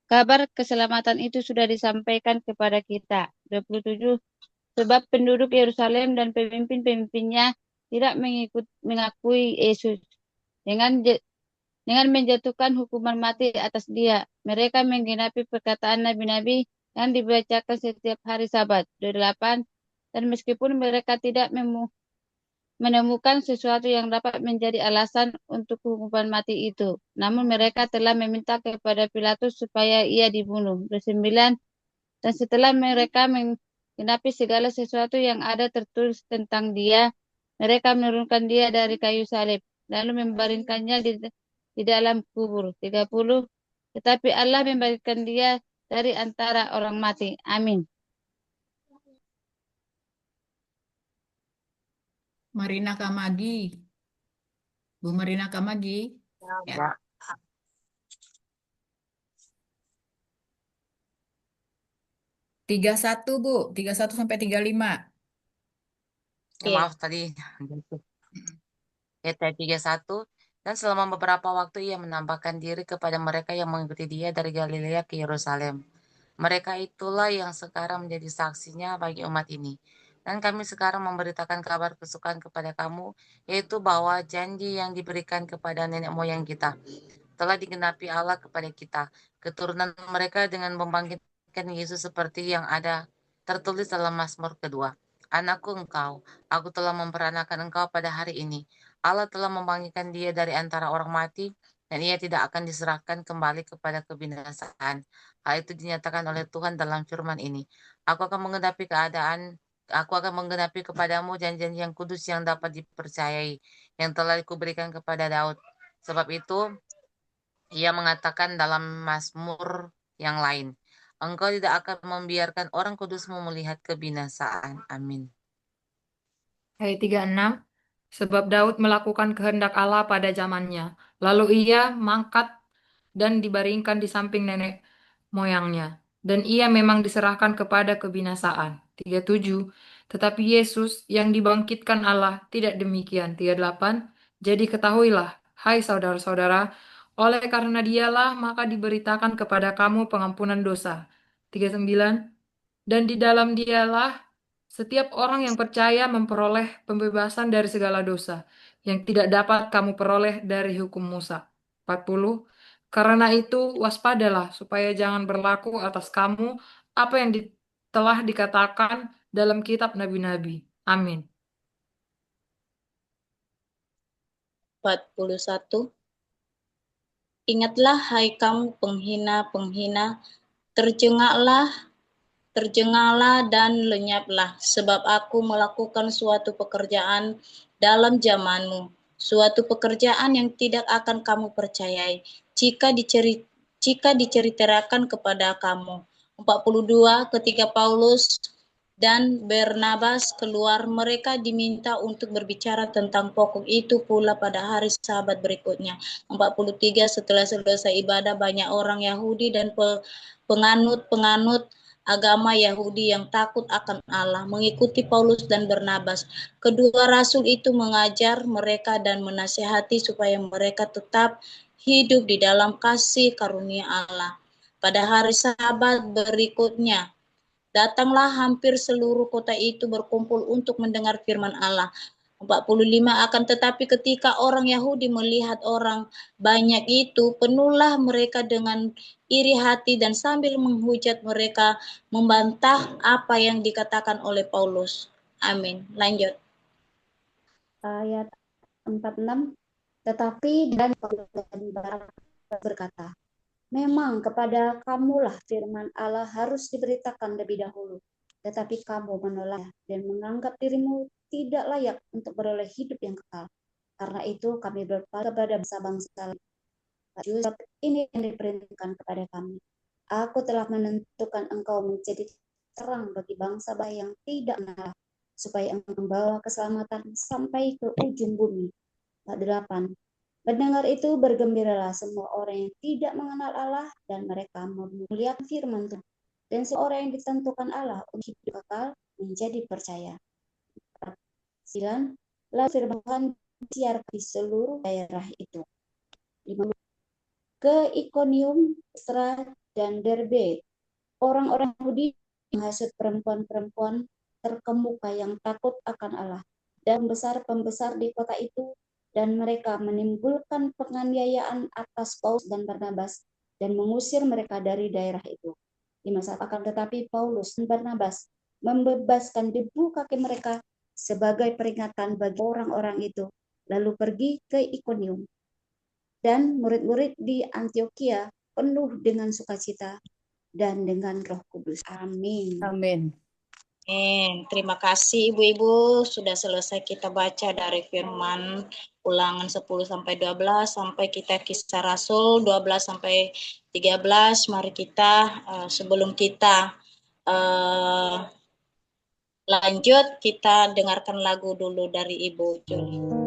kabar keselamatan itu sudah disampaikan kepada kita. 27. Sebab penduduk Yerusalem dan pemimpin-pemimpinnya tidak mengakui Yesus dengan menjatuhkan hukuman mati atas dia. Mereka menggenapi perkataan nabi-nabi yang dibacakan setiap hari Sabat. 28. Dan meskipun mereka tidak menemukan sesuatu yang dapat menjadi alasan untuk hukuman mati itu, namun mereka telah meminta kepada Pilatus supaya ia dibunuh. 29. Dan setelah mereka menggenapi segala sesuatu yang ada tertulis tentang dia, mereka menurunkan dia dari kayu salib, lalu membaringkannya di dalam kubur. 30. Tetapi Allah membangkitkan dia dari antara orang mati. Amin. Marina Kamagi. Bu Marina Kamagi. Ya. Tiga satu Bu, 31 sampai 35. Maaf tadi. Ayat 31. Dan selama beberapa waktu ia menampakkan diri kepada mereka yang mengikuti dia dari Galilea ke Yerusalem. Mereka itulah yang sekarang menjadi saksinya bagi umat ini. Dan kami sekarang memberitakan kabar kesukaan kepada kamu, yaitu bahwa janji yang diberikan kepada nenek moyang kita telah digenapi Allah kepada kita, keturunan mereka dengan membangkitkan Yesus seperti yang ada tertulis dalam Mazmur kedua. Anakku engkau, aku telah memperanakan engkau pada hari ini. Allah telah membangkitkan dia dari antara orang mati, dan ia tidak akan diserahkan kembali kepada kebinasaan. Hal itu dinyatakan oleh Tuhan dalam firman ini. Aku akan menggenapi kepadamu janji yang kudus yang dapat dipercayai, yang telah kuberikan kepada Daud. Sebab itu, ia mengatakan dalam Mazmur yang lain, engkau tidak akan membiarkan orang kudusmu melihat kebinasaan. Amin. Ayat 36, sebab Daud melakukan kehendak Allah pada zamannya. Lalu ia mangkat dan dibaringkan di samping nenek moyangnya. Dan ia memang diserahkan kepada kebinasaan. 37, tetapi Yesus yang dibangkitkan Allah tidak demikian. 38, jadi ketahuilah, hai saudara-saudara, oleh karena dialah maka diberitakan kepada kamu pengampunan dosa. 39, dan di dalam dialah setiap orang yang percaya memperoleh pembebasan dari segala dosa yang tidak dapat kamu peroleh dari hukum Musa. 40. Karena itu waspadalah supaya jangan berlaku atas kamu apa yang telah dikatakan dalam kitab nabi-nabi. Amin. 41. Ingatlah hai kamu penghina-penghina, terjengaklah dan lenyaplah, sebab aku melakukan suatu pekerjaan dalam zamanmu, suatu pekerjaan yang tidak akan kamu percayai, jika diceritakan kepada kamu. 42. Ketika Paulus dan Barnabas keluar, mereka diminta untuk berbicara tentang pokok itu pula pada hari Sabat berikutnya. 43. Setelah selesai ibadah, banyak orang Yahudi dan penganut agama Yahudi yang takut akan Allah mengikuti Paulus dan Barnabas. Kedua rasul itu mengajar mereka dan menasihati supaya mereka tetap hidup di dalam kasih karunia Allah. Pada hari Sabat berikutnya, datanglah hampir seluruh kota itu berkumpul untuk mendengar firman Allah. 45. Akan tetapi ketika orang Yahudi melihat orang banyak itu, penuhlah mereka dengan iri hati dan sambil menghujat mereka, membantah apa yang dikatakan oleh Paulus. Amin. Lanjut. Ayat 46. Tetapi dan berkata, memang kepada kamulah firman Allah harus diberitakan lebih dahulu, tetapi kamu menolak dan menganggap dirimu tidak layak untuk beroleh hidup yang kekal. Karena itu kami berpaling kepada bangsa-bangsa ini yang diperintahkan kepada kami. Aku telah menentukan engkau menjadi terang bagi bangsa-bangsa yang tidak mengenal, supaya engkau membawa keselamatan sampai ke ujung bumi. 8. Mendengar itu bergembiralah semua orang yang tidak mengenal Allah, dan mereka memuliakan firman Tuhan. Dan seorang yang ditentukan Allah untuk hidup kekal menjadi percaya. 9. Lalu firman Tuhan disiarkan di seluruh daerah itu. 5. Ke Ikonium, Listra, dan Derbe, orang-orang Yahudi menghasut perempuan-perempuan terkemuka yang takut akan Allah dan pembesar di kota itu, dan mereka menimbulkan penganiayaan atas Paulus dan Barnabas dan mengusir mereka dari daerah itu. 51. Akan tetapi Paulus dan Barnabas membebaskan debu kaki mereka sebagai peringatan bagi orang-orang itu, lalu pergi ke Ikonium. Dan murid-murid di Antioquia penuh dengan sukacita dan dengan Roh Kudus. Amin. Amin. Terima kasih Ibu-ibu, sudah selesai kita baca dari firman Ulangan 10-12 sampai kita Kisah Rasul 12 sampai 13. Mari kita sebelum kita lanjut, kita dengarkan lagu dulu dari Ibu Juli.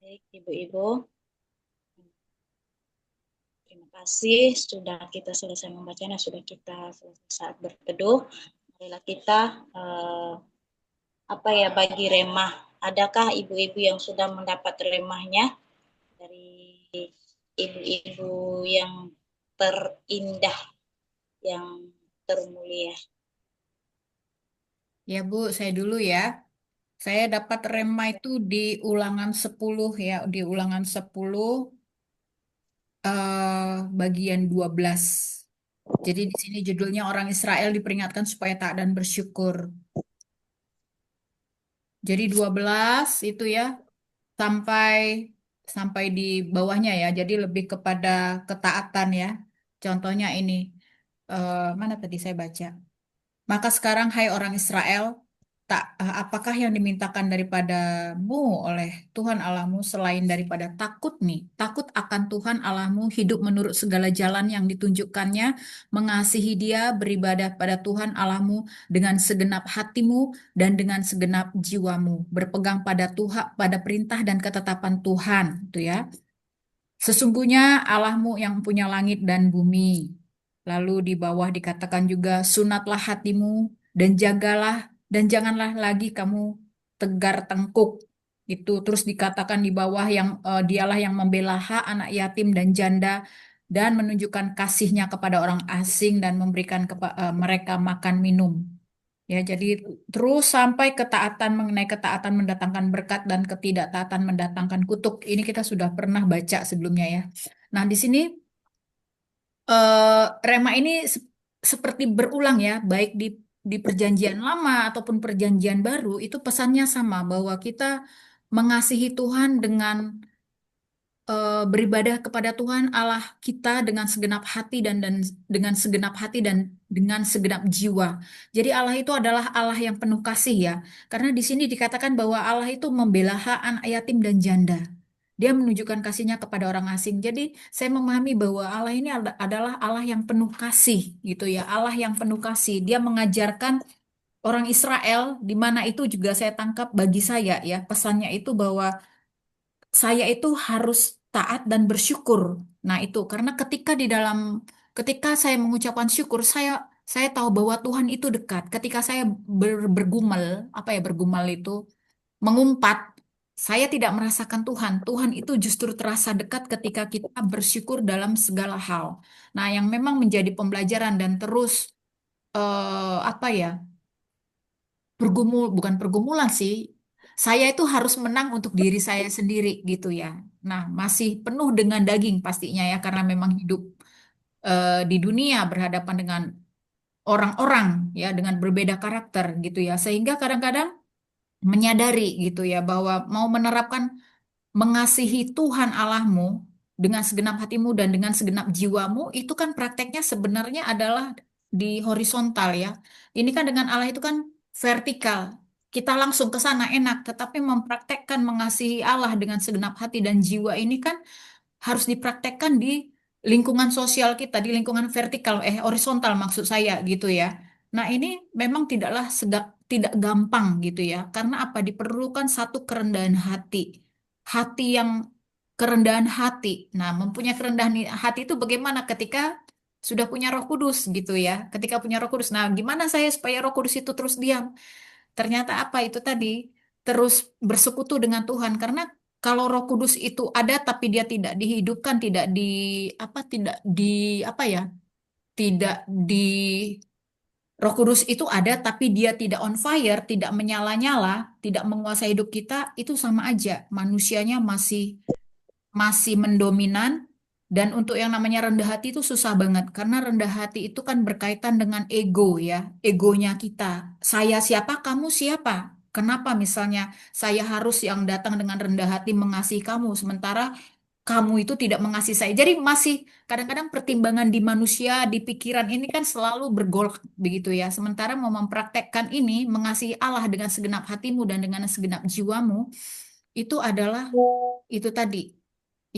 Baik, Ibu-ibu. Terima kasih sudah kita selesai membacanya, sudah kita selesai saat berteduh. Marilah kita bagi remah. Adakah ibu-ibu yang sudah mendapat remahnya dari ibu-ibu yang terindah, yang termulia? Ya Bu, saya dulu ya. Saya dapat remah itu di ulangan 10 ya, di ulangan 10 bagian 12. Jadi di sini judulnya orang Israel diperingatkan supaya taat dan bersyukur. Jadi 12 itu ya sampai sampai di bawahnya ya. Jadi lebih kepada ketaatan ya. Contohnya ini mana tadi saya baca? Maka sekarang hai orang Israel, apakah yang dimintakan daripadamu oleh Tuhan Allahmu selain daripada takut nih? Takut akan Tuhan Allahmu, hidup menurut segala jalan yang ditunjukkannya, mengasihi Dia, beribadah pada Tuhan Allahmu dengan segenap hatimu dan dengan segenap jiwamu, berpegang pada Tuhan, pada perintah dan ketetapan Tuhan, itu ya. Sesungguhnya Allahmu yang punya langit dan bumi. Lalu di bawah dikatakan juga, sunatlah hatimu dan jagalah dan janganlah lagi kamu tegar tengkuk. Itu terus dikatakan di bawah dialah yang membela hak anak yatim dan janda dan menunjukkan kasihnya kepada orang asing dan memberikan mereka makan minum. Ya, jadi terus sampai ketaatan mengenai ketaatan mendatangkan berkat dan ketidaktaatan mendatangkan kutuk. Ini kita sudah pernah baca sebelumnya ya. Nah, di sini rema ini seperti berulang ya, baik di perjanjian lama ataupun perjanjian baru, itu pesannya sama bahwa kita mengasihi Tuhan dengan beribadah kepada Tuhan Allah kita dengan segenap hati dan dengan segenap hati dan dengan segenap jiwa. Jadi Allah itu adalah Allah yang penuh kasih ya. Karena di sini dikatakan bahwa Allah itu membela hak anak yatim dan janda. Dia menunjukkan kasihnya kepada orang asing. Jadi saya memahami bahwa Allah ini adalah Allah yang penuh kasih gitu ya. Allah yang penuh kasih. Dia mengajarkan orang Israel, di mana itu juga saya tangkap bagi saya ya. Pesannya itu bahwa saya itu harus taat dan bersyukur. Nah, itu karena ketika saya mengucapkan syukur, saya tahu bahwa Tuhan itu dekat. Ketika saya bergumul, bergumul itu mengumpat, saya tidak merasakan Tuhan. Tuhan itu justru terasa dekat ketika kita bersyukur dalam segala hal. Nah, yang memang menjadi pembelajaran dan terus bukan pergumulan sih. Saya itu harus menang untuk diri saya sendiri gitu ya. Nah, masih penuh dengan daging pastinya ya karena memang hidup di dunia berhadapan dengan orang-orang ya dengan berbeda karakter gitu ya. Sehingga kadang-kadang menyadari gitu ya bahwa mau menerapkan mengasihi Tuhan Allahmu dengan segenap hatimu dan dengan segenap jiwamu itu kan prakteknya sebenarnya adalah di horizontal ya. Ini kan dengan Allah itu kan vertikal. Kita langsung ke sana enak, tetapi mempraktekkan mengasihi Allah dengan segenap hati dan jiwa ini kan harus dipraktekkan di lingkungan sosial kita, di lingkungan vertikal, horizontal maksud saya gitu ya. Nah, ini memang tidak gampang gitu ya, karena apa? Diperlukan satu kerendahan hati. Hati yang kerendahan hati. Nah, mempunyai kerendahan hati itu bagaimana ketika sudah punya Roh Kudus gitu ya. Ketika punya Roh Kudus. Nah, gimana saya supaya Roh Kudus itu terus diam? Ternyata apa itu tadi? Terus bersekutu dengan Tuhan karena kalau Roh Kudus itu ada tapi dia tidak dihidupkan, tidak di apa ya? Tidak di Roh Kudus itu ada tapi dia tidak on fire, tidak menyala-nyala, tidak menguasai hidup kita, itu sama aja. Manusianya masih mendominan dan untuk yang namanya rendah hati itu susah banget karena rendah hati itu kan berkaitan dengan ego ya, egonya kita. Saya siapa, kamu siapa? Kenapa misalnya saya harus yang datang dengan rendah hati mengasihi kamu sementara kamu itu tidak mengasihi saya. Jadi masih kadang-kadang pertimbangan di manusia, di pikiran ini kan selalu bergolak begitu ya. Sementara mau mempraktekkan ini, mengasihi Allah dengan segenap hatimu dan dengan segenap jiwamu, itu adalah itu tadi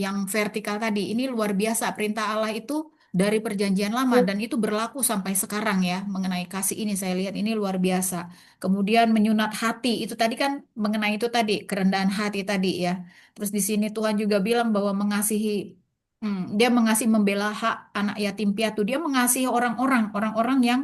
yang vertikal tadi. Ini luar biasa. Perintah Allah itu dari Perjanjian Lama dan itu berlaku sampai sekarang ya mengenai kasih ini saya lihat ini luar biasa. Kemudian menyunat hati itu tadi kan mengenai itu tadi kerendahan hati tadi ya. Terus di sini Tuhan juga bilang bahwa mengasihi dia mengasihi membela hak anak yatim piatu. Dia mengasihi orang-orang yang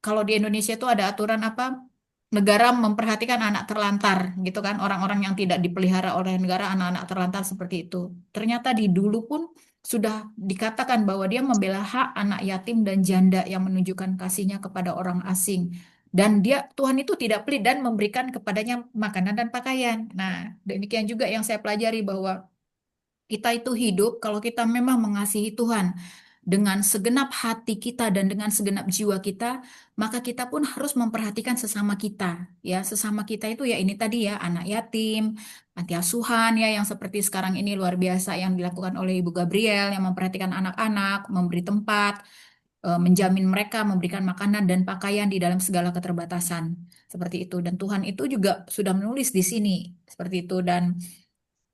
kalau di Indonesia itu ada aturan apa? Negara memperhatikan anak terlantar gitu kan, orang-orang yang tidak dipelihara oleh negara, anak-anak terlantar seperti itu. Ternyata di dulu pun sudah dikatakan bahwa dia membela hak anak yatim dan janda yang menunjukkan kasihnya kepada orang asing. Dan dia Tuhan itu tidak pelit dan memberikan kepadanya makanan dan pakaian. Nah, demikian juga yang saya pelajari bahwa kita itu hidup kalau kita memang mengasihi Tuhan dengan segenap hati kita dan dengan segenap jiwa kita, maka kita pun harus memperhatikan sesama kita. Ya, sesama kita itu ya ini tadi ya, anak yatim, panti asuhan ya yang seperti sekarang ini luar biasa yang dilakukan oleh Ibu Gabriel yang memperhatikan anak-anak, memberi tempat, menjamin mereka, memberikan makanan dan pakaian di dalam segala keterbatasan. Seperti itu. Dan Tuhan itu juga sudah menulis di sini seperti itu dan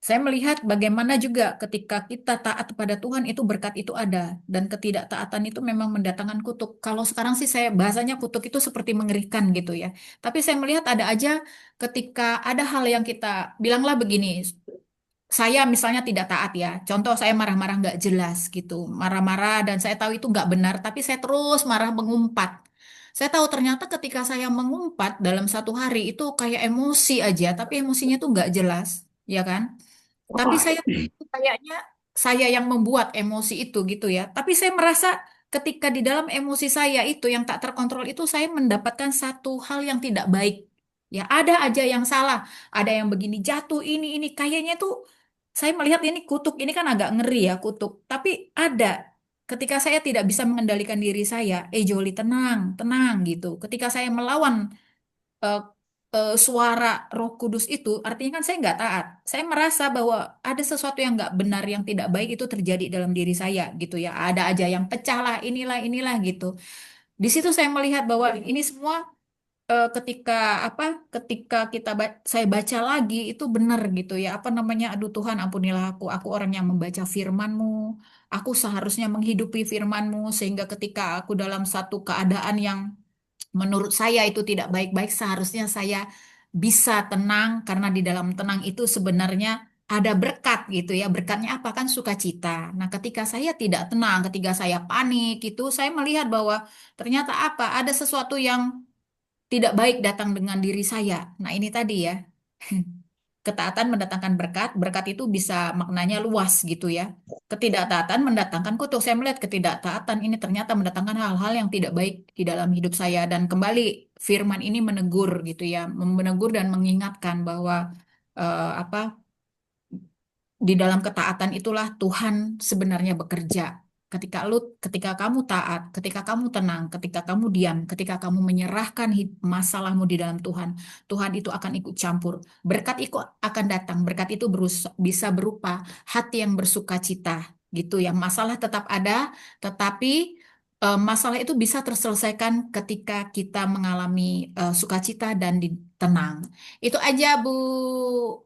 saya melihat bagaimana juga ketika kita taat kepada Tuhan itu berkat itu ada dan ketidaktaatan itu memang mendatangkan kutuk. Kalau sekarang sih saya bahasanya kutuk itu seperti mengerikan gitu ya. Tapi saya melihat ada aja ketika ada hal yang kita bilanglah begini, saya misalnya tidak taat ya. Contoh saya marah-marah nggak jelas gitu, marah-marah dan saya tahu itu nggak benar, tapi saya terus marah mengumpat. Saya tahu ternyata ketika saya mengumpat dalam satu hari itu kayak emosi aja, tapi emosinya tuh nggak jelas, ya kan? Tapi saya kayaknya saya yang membuat emosi itu gitu ya. Tapi saya merasa ketika di dalam emosi saya itu yang tak terkontrol itu saya mendapatkan satu hal yang tidak baik. Ya, ada aja yang salah, ada yang begini jatuh ini kayaknya tuh saya melihat ini kutuk, ini kan agak ngeri ya kutuk. Tapi ada ketika saya tidak bisa mengendalikan diri saya, Joli tenang, tenang gitu. Ketika saya melawan eh, suara Roh Kudus itu, artinya kan saya nggak taat. Saya merasa bahwa ada sesuatu yang nggak benar, yang tidak baik itu terjadi dalam diri saya, gitu ya. Ada aja yang pecah lah, inilah gitu. Di situ saya melihat bahwa ini semua ketika apa? Ketika saya baca lagi itu benar gitu ya. Apa namanya? Aduh Tuhan, ampunilah aku orang yang membaca firman-Mu. Aku seharusnya menghidupi firman-Mu sehingga ketika aku dalam satu keadaan yang menurut saya itu tidak baik-baik, seharusnya saya bisa tenang karena di dalam tenang itu sebenarnya ada berkat gitu ya. Berkatnya apa kan sukacita. Nah, ketika saya tidak tenang, ketika saya panik itu saya melihat bahwa ternyata apa? Ada sesuatu yang tidak baik datang dengan diri saya. Nah, ini tadi ya. Ketaatan mendatangkan berkat, berkat itu bisa maknanya luas gitu ya. Ketidaktaatan mendatangkan kutuk. Saya melihat ketidaktaatan ini ternyata mendatangkan hal-hal yang tidak baik di dalam hidup saya. Dan kembali firman ini menegur gitu ya, menegur dan mengingatkan bahwa apa di dalam ketaatan itulah Tuhan sebenarnya bekerja. Ketika kamu taat, ketika kamu tenang, ketika kamu diam, ketika kamu menyerahkan masalahmu di dalam Tuhan, Tuhan itu akan ikut campur. Berkat itu akan datang. Berkat itu bisa berupa hati yang bersuka cita, gitu ya. Masalah tetap ada, tetapi masalah itu bisa terselesaikan ketika kita mengalami sukacita dan tenang. Itu aja, Bu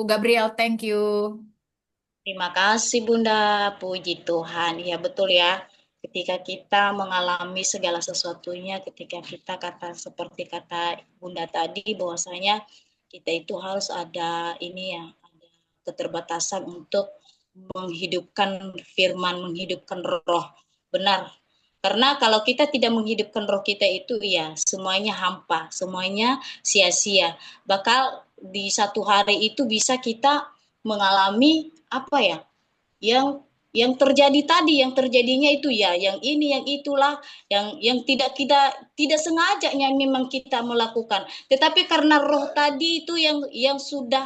Gabriel, thank you. Terima kasih Bunda, puji Tuhan. Ya betul ya, ketika kita mengalami segala sesuatunya, ketika kita seperti kata Bunda tadi, bahwasanya kita itu harus ada ini ya, ada keterbatasan untuk menghidupkan firman, menghidupkan roh. Benar. Karena kalau kita tidak menghidupkan roh kita itu ya semuanya hampa, semuanya sia-sia. Bakal di satu hari itu bisa kita mengalami apa ya? Yang terjadi tadi, yang terjadinya itu ya, yang ini, yang itulah, yang tidak sengajanya memang kita melakukan. Tetapi karena roh tadi itu yang sudah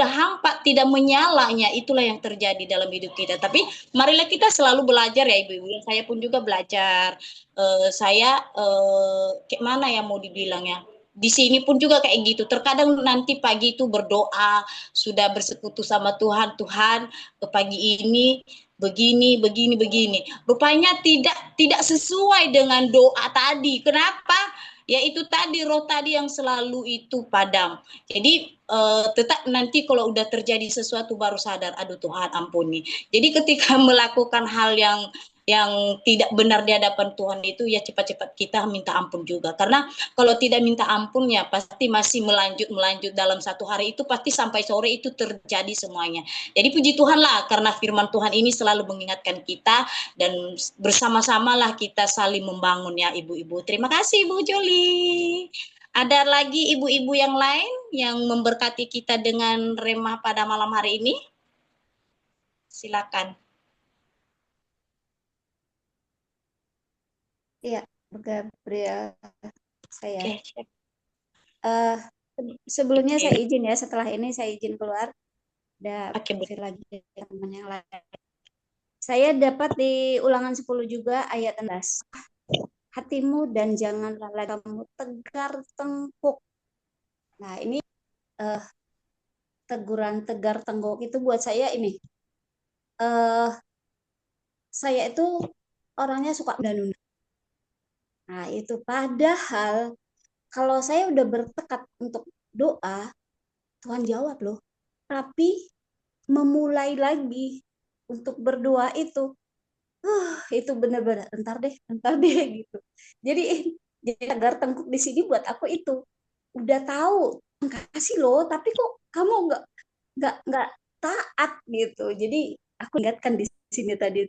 hampa, tidak menyalanya, itulah yang terjadi dalam hidup kita. Tapi marilah kita selalu belajar ya Ibu-ibu. Saya pun juga belajar. Saya kayak mana ya mau dibilangnya? Di sini pun juga kayak gitu. Terkadang nanti pagi itu berdoa, sudah bersekutu sama Tuhan, Tuhan pagi ini begini. Rupanya tidak sesuai dengan doa tadi. Kenapa? Ya itu tadi roh tadi yang selalu itu padam. Jadi tetap nanti kalau udah terjadi sesuatu baru sadar, aduh Tuhan ampuni. Jadi ketika melakukan hal yang tidak benar di hadapan Tuhan itu, ya cepat-cepat kita minta ampun juga. Karena kalau tidak minta ampun ya pasti masih melanjut dalam satu hari itu, pasti sampai sore itu terjadi semuanya. Jadi puji Tuhan lah, karena firman Tuhan ini selalu mengingatkan kita, dan bersama-samalah kita saling membangun ya ibu-ibu. Terima kasih Ibu Joli. Ada lagi ibu-ibu yang lain yang memberkati kita dengan remah pada malam hari ini? Silakan. Iya, Gabriel, saya. Oke. Sebelumnya saya izin ya, setelah ini saya izin keluar. Ada Oke, Bu. lagi teman yang lain. Saya dapat di Ulangan 10 juga ayat 16. Hatimu dan janganlah lagi kamu tegar tengkuk. Nah, ini teguran tegar tengkuk itu buat saya ini. Saya itu orangnya suka nunda-nunda. Nah, itu padahal kalau saya udah bertekad untuk doa, Tuhan jawab loh. Tapi memulai lagi untuk berdoa itu benar-benar entar deh gitu. Jadi tegar tengkuk di sini buat aku itu udah tahu kasih loh, tapi kok kamu nggak taat gitu. Jadi aku ingatkan di sini tadi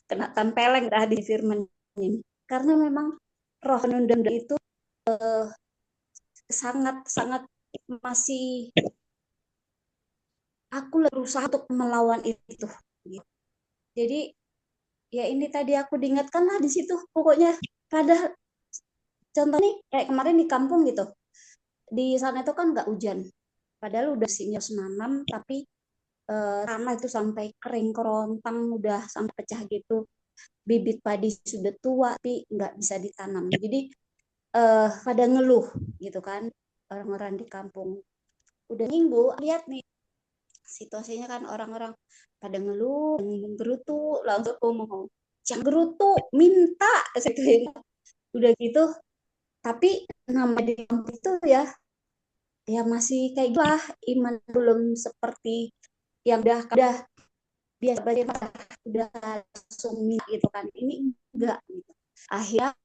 kena tempeleng dah di firman ini, karena memang roh penunda itu sangat masih aku berusaha untuk melawan itu gitu. Jadi ya ini tadi aku diingatkan lah di situ pokoknya. Padahal contoh nih kayak kemarin di kampung gitu, di sana itu kan nggak hujan, padahal udah sinyal menanam, tapi tanah itu sampai kering kerontang, udah sampai pecah gitu, bibit padi sudah tua tapi nggak bisa ditanam. Jadi pada ngeluh gitu kan orang-orang di kampung. Udah minggu lihat nih situasinya kan orang-orang pada ngeluh, gerutu, langsung ngomong, jangan gerutu, minta, udah gitu. Tapi nama di kampung itu ya masih kayak gitu lah, iman belum seperti yang udah biasa bagaimana udah langsung gitu kan, ini enggak gitu. Akhirnya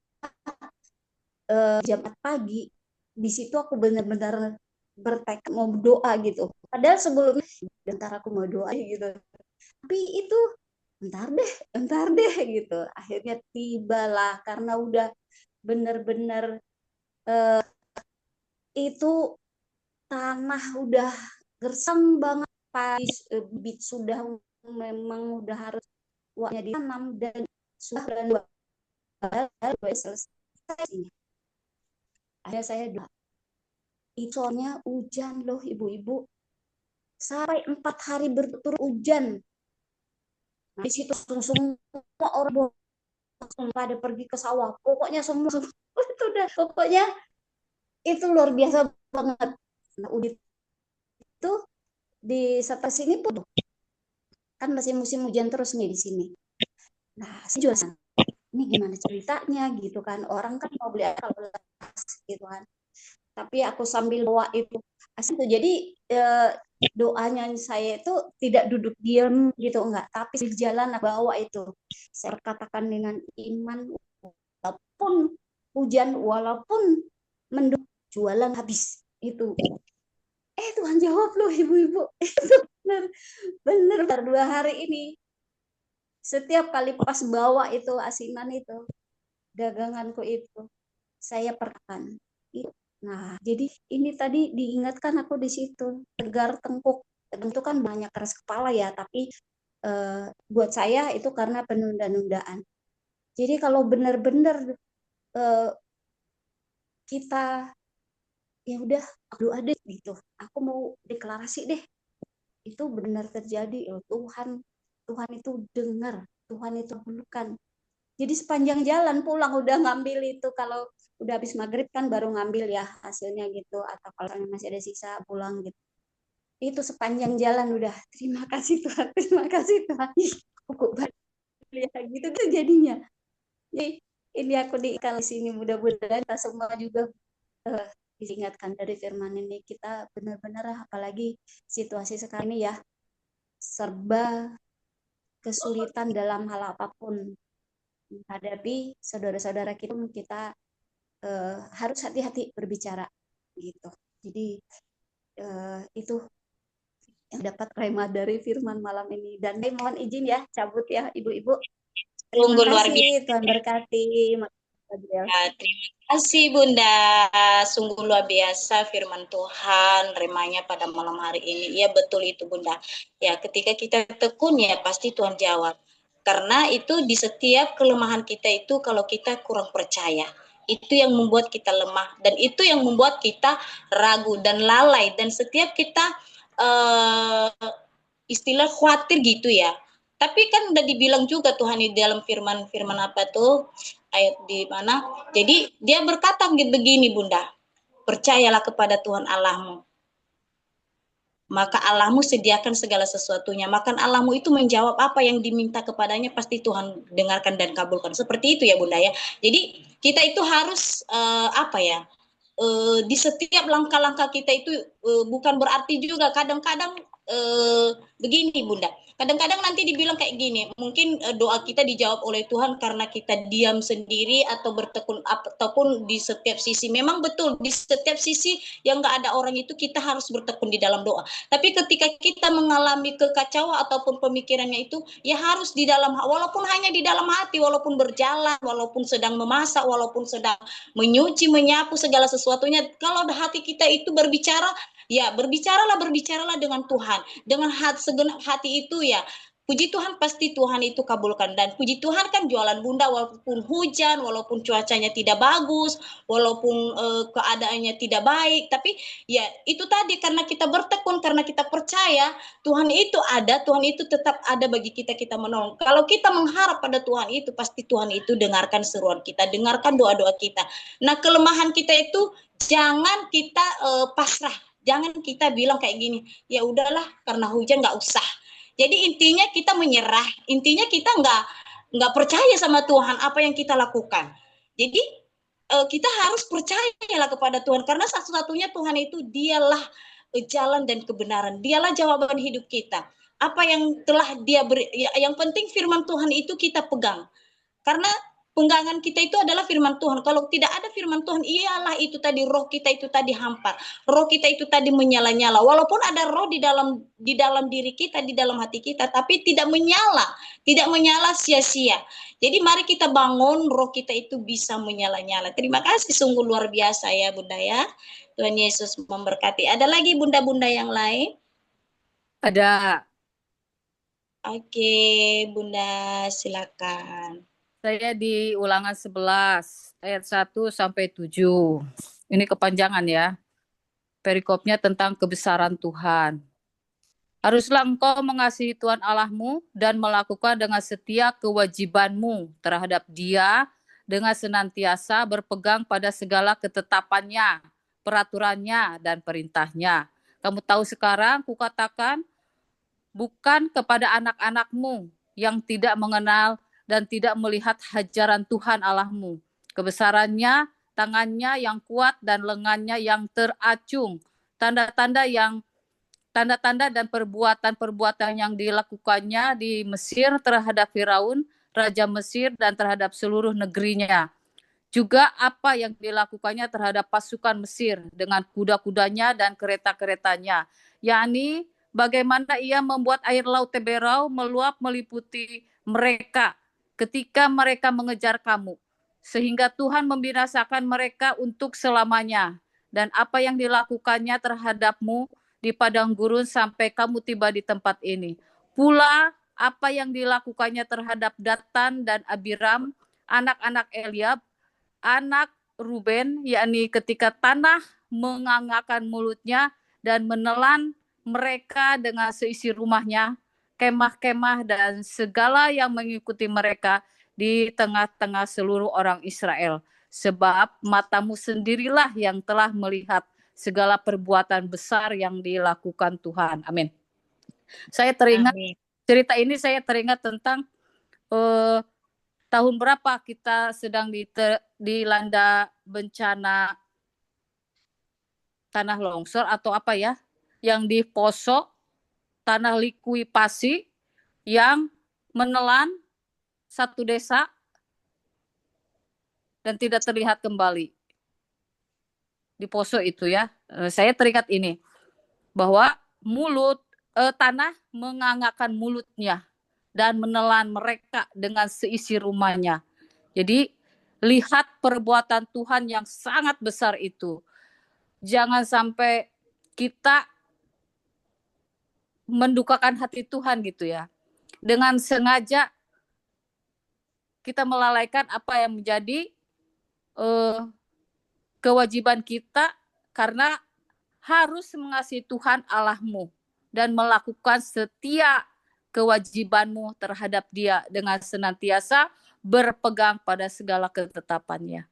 jam 4 pagi di situ aku benar-benar bertekad mau doa gitu. Padahal sebelumnya bentar aku mau doa gitu. Tapi itu entar deh gitu. Akhirnya tibalah karena udah benar-benar itu tanah udah gersang banget, bibit sudah memang udah harus waktunya ditanam dan sudah bulan selesai ini. Akhirnya saya doa. Itu soalnya hujan loh ibu-ibu, sampai 4 hari berturut hujan. Nah, di situ semua orang pada pergi ke sawah, pokoknya semua itu udah pokoknya itu luar biasa banget. Nah, udah itu di setelah sini pun kan masih musim hujan terus nih di sini. Nah, saya juga ini gimana ceritanya gitu kan, orang kan mau beli kalau gitu kan, tapi aku sambil doa itu asli. Jadi doanya saya itu tidak duduk diam gitu, enggak, tapi di jalan bawa itu saya katakan dengan iman, walaupun hujan, walaupun mendung, jualan habis itu. Tuhan jawab loh ibu-ibu. bener 2 hari ini setiap kali pas bawa itu asinan itu daganganku itu saya perkan. Nah, jadi ini tadi diingatkan aku di situ, tegar tengkuk. Tentu kan banyak keras kepala ya, tapi buat saya itu karena penunda-nundaan. Jadi kalau benar-benar kita ya udah aku doa deh gitu, aku mau deklarasi deh, itu benar terjadi loh. Tuhan itu dengar, Tuhan itu bukan. Jadi sepanjang jalan pulang udah ngambil itu, kalau udah habis maghrib kan baru ngambil ya hasilnya gitu, atau kalau masih ada sisa pulang gitu. Itu sepanjang jalan udah terima kasih Tuhan, terima kasih Tuhan. Kok ya gitu jadinya. Jadi ini aku di kali sini, mudah-mudahan kita semua juga diingatkan dari firman ini, kita benar-benar apalagi situasi sekarang ini ya serba kesulitan dalam hal apapun menghadapi saudara-saudara kita harus hati-hati berbicara gitu. Jadi itu yang dapat rema dari firman malam ini. Dan mohon izin ya cabut ya Ibu-ibu. Terima Sungguh luar kasih, biasa. Tuhan berkati. Terima kasih Bunda, sungguh luar biasa firman Tuhan, remanya pada malam hari ini. Ya betul itu Bunda. Ya ketika kita tekun ya pasti Tuhan jawab. Karena itu di setiap kelemahan kita itu kalau kita kurang percaya. Itu yang membuat kita lemah dan itu yang membuat kita ragu dan lalai. Dan setiap kita istilah khawatir gitu ya. Tapi kan udah dibilang juga Tuhan di dalam firman apa tuh ayat di mana? Jadi dia berkata begini Bunda, percayalah kepada Tuhan Allahmu. Maka Allahmu sediakan segala sesuatunya. Maka Allahmu itu menjawab apa yang diminta kepadanya pasti Tuhan dengarkan dan kabulkan. Seperti itu ya Bunda ya. Jadi kita itu harus di setiap langkah-langkah kita itu bukan berarti juga kadang-kadang begini Bunda. Kadang-kadang nanti dibilang kayak gini, mungkin doa kita dijawab oleh Tuhan karena kita diam sendiri atau bertekun ataupun di setiap sisi. Memang betul di setiap sisi yang nggak ada orang itu kita harus bertekun di dalam doa. Tapi ketika kita mengalami kekacauan ataupun pemikirannya itu, ya harus di dalam, walaupun hanya di dalam hati, walaupun berjalan, walaupun sedang memasak, walaupun sedang menyuci, menyapu segala sesuatunya. Kalau hati kita itu berbicara, ya berbicaralah dengan Tuhan. Dengan segenap hati itu ya, puji Tuhan pasti Tuhan itu kabulkan. Dan puji Tuhan kan jualan Bunda walaupun hujan, walaupun cuacanya tidak bagus, walaupun keadaannya tidak baik. Tapi ya itu tadi karena kita bertekun, karena kita percaya Tuhan itu ada, Tuhan itu tetap ada bagi kita, kita menolong. Kalau kita mengharap pada Tuhan itu, pasti Tuhan itu dengarkan seruan kita, dengarkan doa-doa kita. Nah kelemahan kita itu jangan kita pasrah. Jangan kita bilang kayak gini, ya udahlah karena hujan nggak usah. Jadi intinya kita menyerah, intinya kita nggak percaya sama Tuhan apa yang kita lakukan. Jadi kita harus percayalah kepada Tuhan karena satu-satunya Tuhan itu dialah jalan dan kebenaran, dialah jawaban hidup kita. Apa yang telah dia beri, yang penting firman Tuhan itu kita pegang. Karena penggangan kita itu adalah firman Tuhan. Kalau tidak ada firman Tuhan, ialah itu tadi roh kita itu tadi hampar. Roh kita itu tadi menyala-nyala. Walaupun ada roh di dalam diri kita, di dalam hati kita, tapi tidak menyala sia-sia. Jadi mari kita bangun roh kita itu bisa menyala-nyala. Terima kasih sungguh luar biasa ya Bunda ya. Tuhan Yesus memberkati. Ada lagi bunda-bunda yang lain? Ada. Oke, Bunda silakan. Saya di Ulangan 11 ayat 1 sampai 7. Ini kepanjangan ya. Perikopnya tentang kebesaran Tuhan. Haruslah engkau mengasihi Tuhan Allahmu dan melakukan dengan setia kewajibanmu terhadap Dia dengan senantiasa berpegang pada segala ketetapannya, peraturannya, dan perintahnya. Kamu tahu sekarang kukatakan bukan kepada anak-anakmu yang tidak mengenal dan tidak melihat hajaran Tuhan Allahmu. Kebesarannya, tangannya yang kuat dan lengannya yang teracung. Tanda-tanda dan perbuatan-perbuatan yang dilakukannya di Mesir terhadap Firaun, Raja Mesir, dan terhadap seluruh negerinya. Juga apa yang dilakukannya terhadap pasukan Mesir dengan kuda-kudanya dan kereta-keretanya, yakni bagaimana ia membuat air laut Teberau meluap meliputi mereka ketika mereka mengejar kamu, sehingga Tuhan membinasakan mereka untuk selamanya. Dan apa yang dilakukannya terhadapmu di padang gurun sampai kamu tiba di tempat ini. Pula apa yang dilakukannya terhadap Datan dan Abiram, anak-anak Eliab, anak Ruben, yakni ketika tanah mengangakkan mulutnya dan menelan mereka dengan seisi rumahnya, kemah-kemah dan segala yang mengikuti mereka di tengah-tengah seluruh orang Israel. Sebab matamu sendirilah yang telah melihat segala perbuatan besar yang dilakukan Tuhan. Amin. Saya teringat, cerita ini saya teringat tentang tahun berapa kita sedang dilanda bencana tanah longsor atau apa ya, yang di Poso, tanah likuipasi yang menelan satu desa dan tidak terlihat kembali. Di Poso itu ya, saya teringat ini, bahwa tanah mengangakkan mulutnya dan menelan mereka dengan seisi rumahnya. Jadi lihat perbuatan Tuhan yang sangat besar itu. Jangan sampai kita mendukakan hati Tuhan gitu ya. Dengan sengaja kita melalaikan apa yang menjadi kewajiban kita, karena harus mengasihi Tuhan Allahmu dan melakukan setiap kewajibanmu terhadap Dia dengan senantiasa berpegang pada segala ketetapannya.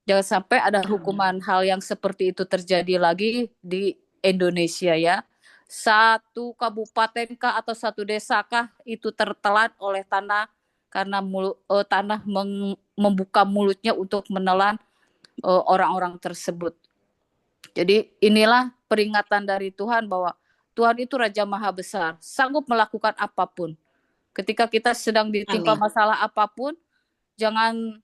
Jangan sampai ada hukuman hal yang seperti itu terjadi lagi di Indonesia ya. Satu kabupaten kah atau satu desa kah itu tertelan oleh tanah, karena tanah membuka mulutnya untuk menelan orang-orang tersebut. Jadi inilah peringatan dari Tuhan bahwa Tuhan itu Raja Maha Besar, sanggup melakukan apapun. Ketika kita sedang ditimpa masalah apapun, jangan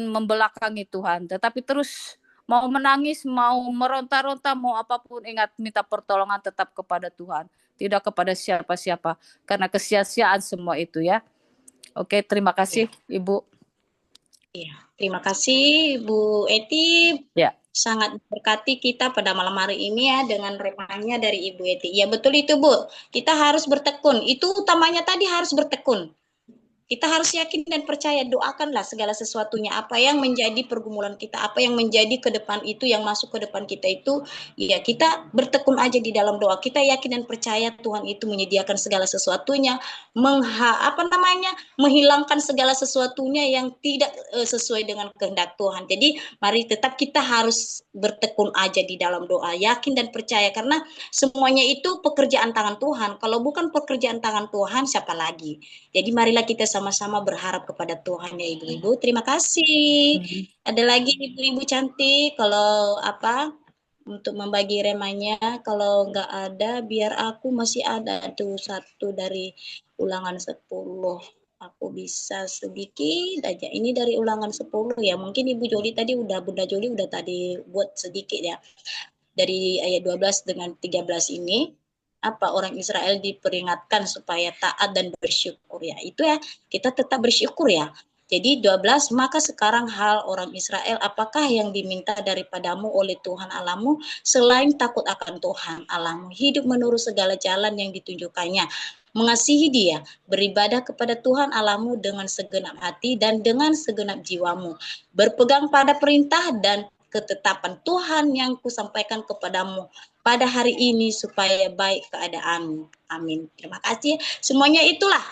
membelakangi Tuhan, tetapi terus mau menangis, mau meronta-ronta, mau apapun, ingat minta pertolongan tetap kepada Tuhan, tidak kepada siapa-siapa, karena kesia-siaan semua itu ya. Oke, terima kasih Ibu. Ya, terima kasih Bu Eti. Ya. Sangat berkati kita pada malam hari ini ya dengan remaja dari Ibu Eti. Ya betul itu Bu, kita harus bertekun. Itu utamanya tadi harus bertekun. Kita harus yakin dan percaya, doakanlah segala sesuatunya, apa yang menjadi pergumulan kita, apa yang menjadi ke depan itu, yang masuk ke depan kita itu, ya kita bertekun aja di dalam doa. Kita yakin dan percaya Tuhan itu menyediakan segala sesuatunya, menghilangkan segala sesuatunya yang tidak sesuai dengan kehendak Tuhan. Jadi mari tetap kita harus bertekun aja di dalam doa, yakin dan percaya, karena semuanya itu pekerjaan tangan Tuhan. Kalau bukan pekerjaan tangan Tuhan, siapa lagi? Jadi marilah kita sama-sama berharap kepada Tuhan ya ibu-ibu. Terima kasih. Ada lagi ibu-ibu cantik, kalau untuk membagi remanya, kalau nggak ada biar aku masih ada tuh satu dari Ulangan 10. Aku bisa sedikit aja. Ini dari Ulangan 10 ya. Mungkin Ibu Joli tadi Bunda Joli udah tadi buat sedikit ya. Dari ayat 12 dengan 13 ini. Orang Israel diperingatkan supaya taat dan bersyukur ya. Itu ya, kita tetap bersyukur ya. Jadi 12, maka sekarang hal orang Israel, apakah yang diminta daripadamu oleh Tuhan Allahmu selain takut akan Tuhan Allahmu, hidup menurut segala jalan yang ditunjukkannya, mengasihi Dia, beribadah kepada Tuhan Allahmu dengan segenap hati dan dengan segenap jiwamu, berpegang pada perintah dan ketetapan Tuhan yang kusampaikan kepadamu pada hari ini supaya baik keadaanmu. Amin. Terima kasih. Semuanya itulah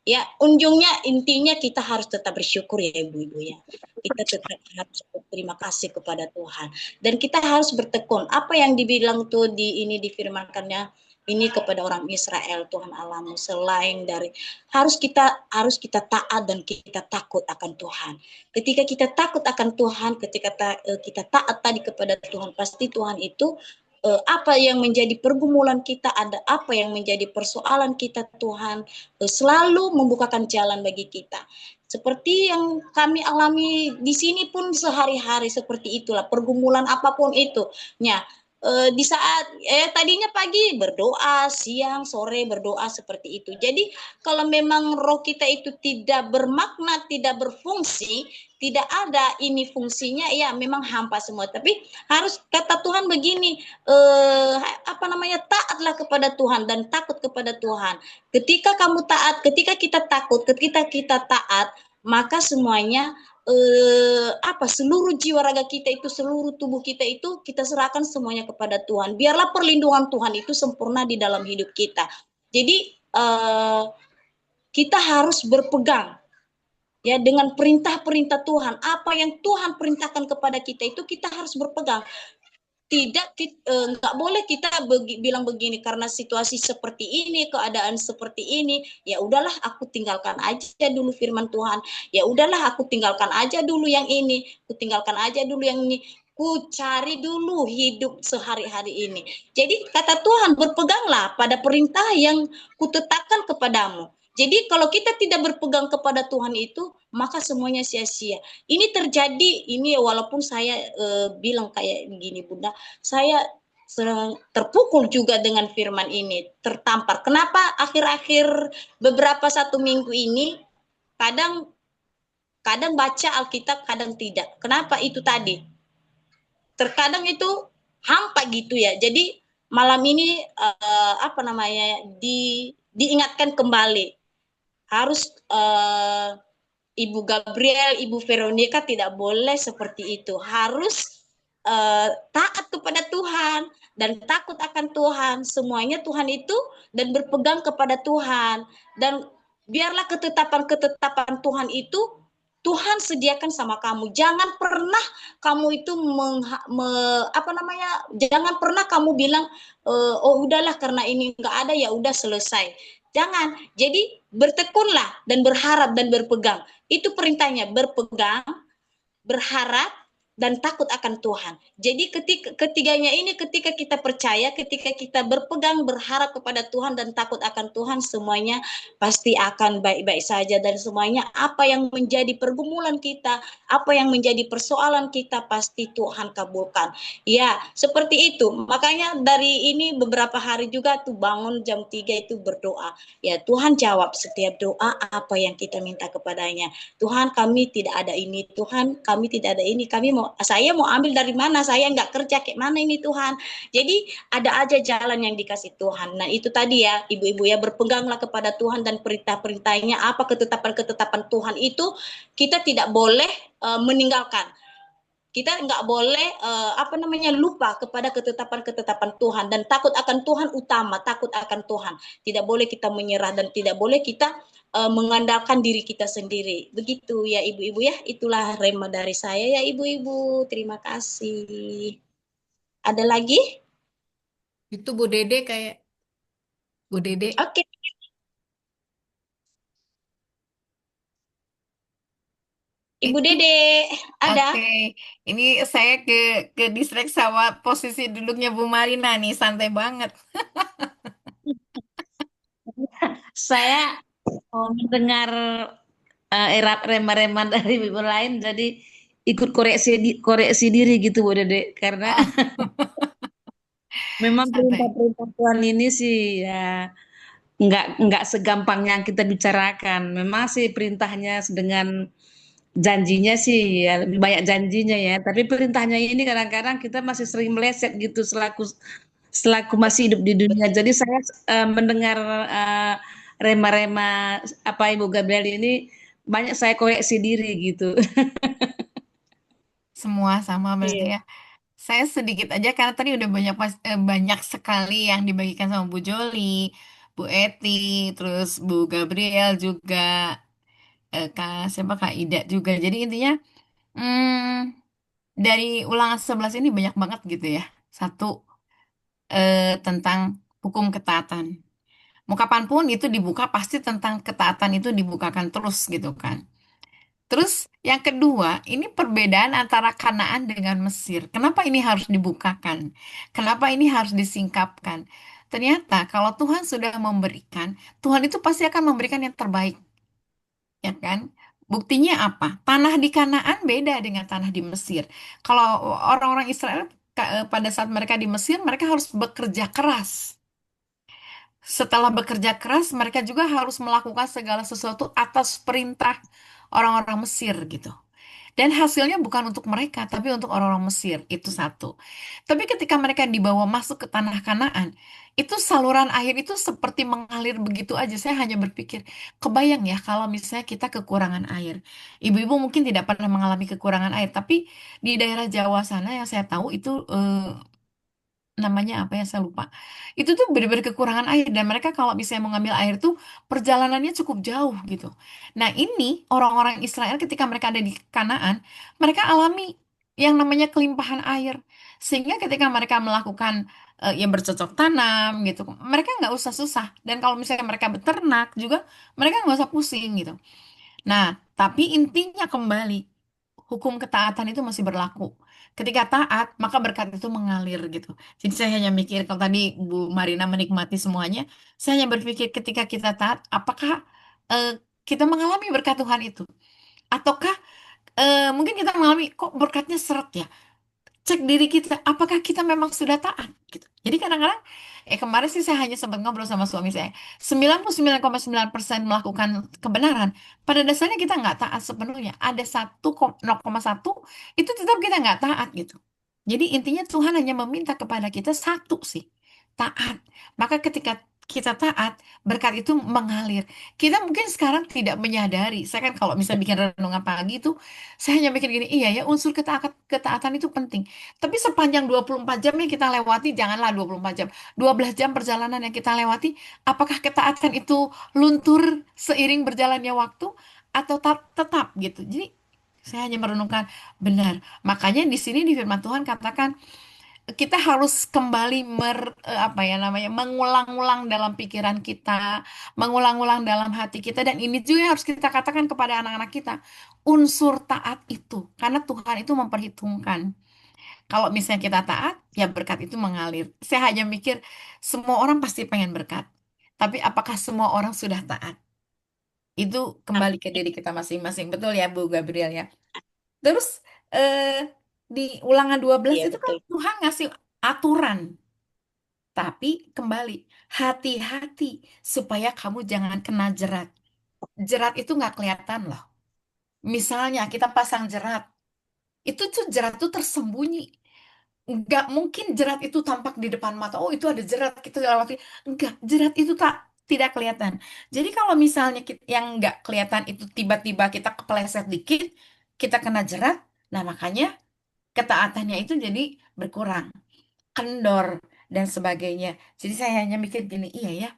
ya, ujungnya intinya kita harus tetap bersyukur ya ibu-ibu ya. Kita tetap harus berterima kasih kepada Tuhan dan kita harus bertekun. Apa yang dibilang tuh difirmankannya ini kepada orang Israel, Tuhan Allahmu, selain dari harus kita taat dan kita takut akan Tuhan. Ketika kita takut akan Tuhan, ketika kita taat tadi kepada Tuhan, pasti Tuhan itu apa yang menjadi pergumulan kita, ada apa yang menjadi persoalan kita, Tuhan selalu membukakan jalan bagi kita. Seperti yang kami alami di sini pun sehari-hari seperti itulah, pergumulan apapun itu. Di saat tadinya pagi berdoa, siang, sore berdoa seperti itu. Jadi kalau memang roh kita itu tidak bermakna, tidak berfungsi, tidak ada ini fungsinya, ya memang hampa semua. Tapi harus kata Tuhan begini, taatlah kepada Tuhan dan takut kepada Tuhan. Ketika kamu taat, ketika kita takut, ketika kita taat, maka semuanya seluruh jiwa raga kita itu, seluruh tubuh kita itu kita serahkan semuanya kepada Tuhan. Biarlah perlindungan Tuhan itu sempurna di dalam hidup kita. Jadi kita harus berpegang ya dengan perintah-perintah Tuhan. Apa yang Tuhan perintahkan kepada kita itu kita harus berpegang. Nggak boleh kita bilang begini, karena situasi seperti ini, keadaan seperti ini, ya udahlah aku tinggalkan aja dulu firman Tuhan, ya udahlah aku tinggalkan aja dulu yang ini, aku tinggalkan aja dulu yang ini, ku cari dulu hidup sehari-hari ini. Jadi kata Tuhan, berpeganglah pada perintah yang kutetapkan kepadamu. Jadi kalau kita tidak berpegang kepada Tuhan itu, maka semuanya sia-sia. Ini terjadi, ini walaupun saya bilang kayak begini Bunda, saya terpukul juga dengan firman ini, tertampar. Kenapa akhir-akhir beberapa 1 minggu ini kadang baca Alkitab, kadang tidak. Kenapa itu tadi? Terkadang itu hampa gitu ya. Jadi malam ini diingatkan kembali, harus Ibu Gabriel, Ibu Veronica tidak boleh seperti itu. Harus taat kepada Tuhan dan takut akan Tuhan. Semuanya Tuhan itu, dan berpegang kepada Tuhan. Dan biarlah ketetapan-ketetapan Tuhan itu Tuhan sediakan sama kamu. Jangan pernah kamu itu jangan pernah kamu bilang oh udahlah karena ini nggak ada ya udah selesai. Jangan. Jadi bertekunlah dan berharap dan berpegang. Itu perintahnya, berpegang, berharap, dan takut akan Tuhan. Jadi ketiganya ini, ketika kita percaya, ketika kita berpegang, berharap kepada Tuhan dan takut akan Tuhan, semuanya pasti akan baik-baik saja. Dan semuanya apa yang menjadi pergumulan kita, apa yang menjadi persoalan kita, pasti Tuhan kabulkan. Ya, seperti itu. Makanya dari ini beberapa hari juga tuh bangun jam 3 itu berdoa. Ya, Tuhan jawab setiap doa apa yang kita minta kepadanya. Tuhan, kami tidak ada ini. Tuhan, kami tidak ada ini. Saya mau ambil dari mana? Saya nggak kerja, kayak mana ini Tuhan? Jadi ada aja jalan yang dikasih Tuhan. Nah itu tadi ya, ibu-ibu ya, berpeganglah kepada Tuhan dan perintah-perintahnya. Apa ketetapan-ketetapan Tuhan itu kita tidak boleh meninggalkan. Kita nggak boleh lupa kepada ketetapan-ketetapan Tuhan, dan takut akan Tuhan utama, takut akan Tuhan. Tidak boleh kita menyerah dan tidak boleh kita mengandalkan diri kita sendiri. Begitu ya ibu-ibu ya, itulah rema dari saya ya ibu-ibu. Terima kasih. Ada lagi? Itu Bu Dede kayak Bu Dede. Oke. Ibu Dede, ada? Oke, ini saya ke distract sama posisi duduknya Bu Marina nih, santai banget. Saya mendengar rema-rema dari ibu lain, jadi ikut koreksi diri gitu Bu Dede, karena memang Santai. perintah-perintah Tuhan ini sih ya nggak segampang yang kita bicarakan. Memang sih perintahnya dengan janjinya sih ya lebih banyak janjinya ya, tapi perintahnya ini kadang-kadang kita masih sering meleset gitu selaku masih hidup di dunia. Jadi saya mendengar rema-rema apa Ibu Gabriel ini, banyak saya koreksi diri gitu. Semua sama berarti Iya. ya. Saya sedikit aja karena tadi udah banyak sekali yang dibagikan sama Bu Joli, Bu Eti, terus Bu Gabriel juga, Kak Ida juga. Jadi intinya dari ulangan 11 ini banyak banget gitu ya. Satu, tentang hukum ketaatan. Mau kapanpun itu dibuka pasti tentang ketaatan itu dibukakan terus gitu kan. Terus yang kedua, ini perbedaan antara Kanaan dengan Mesir. Kenapa ini harus dibukakan? Kenapa ini harus disingkapkan? Ternyata kalau Tuhan sudah memberikan, Tuhan itu pasti akan memberikan yang terbaik, ya kan? Buktinya apa? Tanah di Kanaan beda dengan tanah di Mesir. Kalau orang-orang Israel pada saat mereka di Mesir, mereka harus bekerja keras. Setelah bekerja keras, mereka juga harus melakukan segala sesuatu atas perintah orang-orang Mesir gitu. Dan hasilnya bukan untuk mereka, tapi untuk orang-orang Mesir. Itu satu. Tapi ketika mereka dibawa masuk ke tanah Kanaan, itu saluran air itu seperti mengalir begitu aja. Saya hanya berpikir, kebayang ya kalau misalnya kita kekurangan air. Ibu-ibu mungkin tidak pernah mengalami kekurangan air, tapi di daerah Jawa sana yang saya tahu itu namanya apa ya saya lupa. Itu tuh benar-benar kekurangan air dan mereka kalau misalnya mau ngambil air tuh perjalanannya cukup jauh gitu. Nah, ini orang-orang Israel ketika mereka ada di Kanaan, mereka alami yang namanya kelimpahan air. Sehingga ketika mereka melakukan yang bercocok tanam gitu, mereka nggak usah susah. Dan kalau misalnya mereka beternak juga, mereka nggak usah pusing gitu. Nah, tapi intinya kembali, hukum ketaatan itu masih berlaku. Ketika taat, maka berkat itu mengalir gitu. Jadi saya hanya mikir, kalau tadi Bu Marina menikmati semuanya, saya hanya berpikir ketika kita taat, apakah eh, kita mengalami berkat Tuhan itu? Ataukah mungkin kita mengalami kok berkatnya seret ya? Cek diri kita, apakah kita memang sudah taat gitu. Jadi kadang-kadang, kemarin sih saya hanya sempat ngobrol sama suami saya, 99,9% melakukan kebenaran, pada dasarnya kita nggak taat sepenuhnya. Ada 0,1 itu tetap kita nggak taat gitu. Jadi intinya Tuhan hanya meminta kepada kita satu sih, taat. Maka ketika kita taat, berkat itu mengalir. Kita mungkin sekarang tidak menyadari. Saya kan kalau misalnya bikin renungan pagi itu, saya hanya mikir gini, iya ya unsur ketaatan itu penting. Tapi sepanjang 24 jam yang kita lewati, janganlah 24 jam, 12 jam perjalanan yang kita lewati, apakah ketaatan itu luntur seiring berjalannya waktu atau tetap gitu. Jadi saya hanya merenungkan benar. Makanya di sini di firman Tuhan katakan kita harus kembali apa ya namanya mengulang-ulang dalam pikiran kita, mengulang-ulang dalam hati kita, dan ini juga harus kita katakan kepada anak-anak kita, unsur taat itu, karena Tuhan itu memperhitungkan. Kalau misalnya kita taat, ya berkat itu mengalir. Saya hanya mikir, semua orang pasti pengen berkat. Tapi apakah semua orang sudah taat? Itu kembali ke diri kita masing-masing. Betul ya, Bu Gabriel ya? Terus, eh, di Ulangan 12 Iya, itu kan betul. Tuhan ngasih aturan. Tapi kembali, hati-hati supaya kamu jangan kena jerat. Jerat itu nggak kelihatan loh. Misalnya kita pasang jerat, itu tuh jerat tuh tersembunyi. Nggak mungkin jerat itu tampak di depan mata. Oh, itu ada jerat, kita lewati. Enggak, jerat itu tidak kelihatan. Jadi kalau misalnya yang nggak kelihatan itu tiba-tiba kita kepleset dikit, kita kena jerat, nah makanya ketaatannya itu jadi berkurang, kendor, dan sebagainya. Jadi saya hanya mikir gini, iya ya,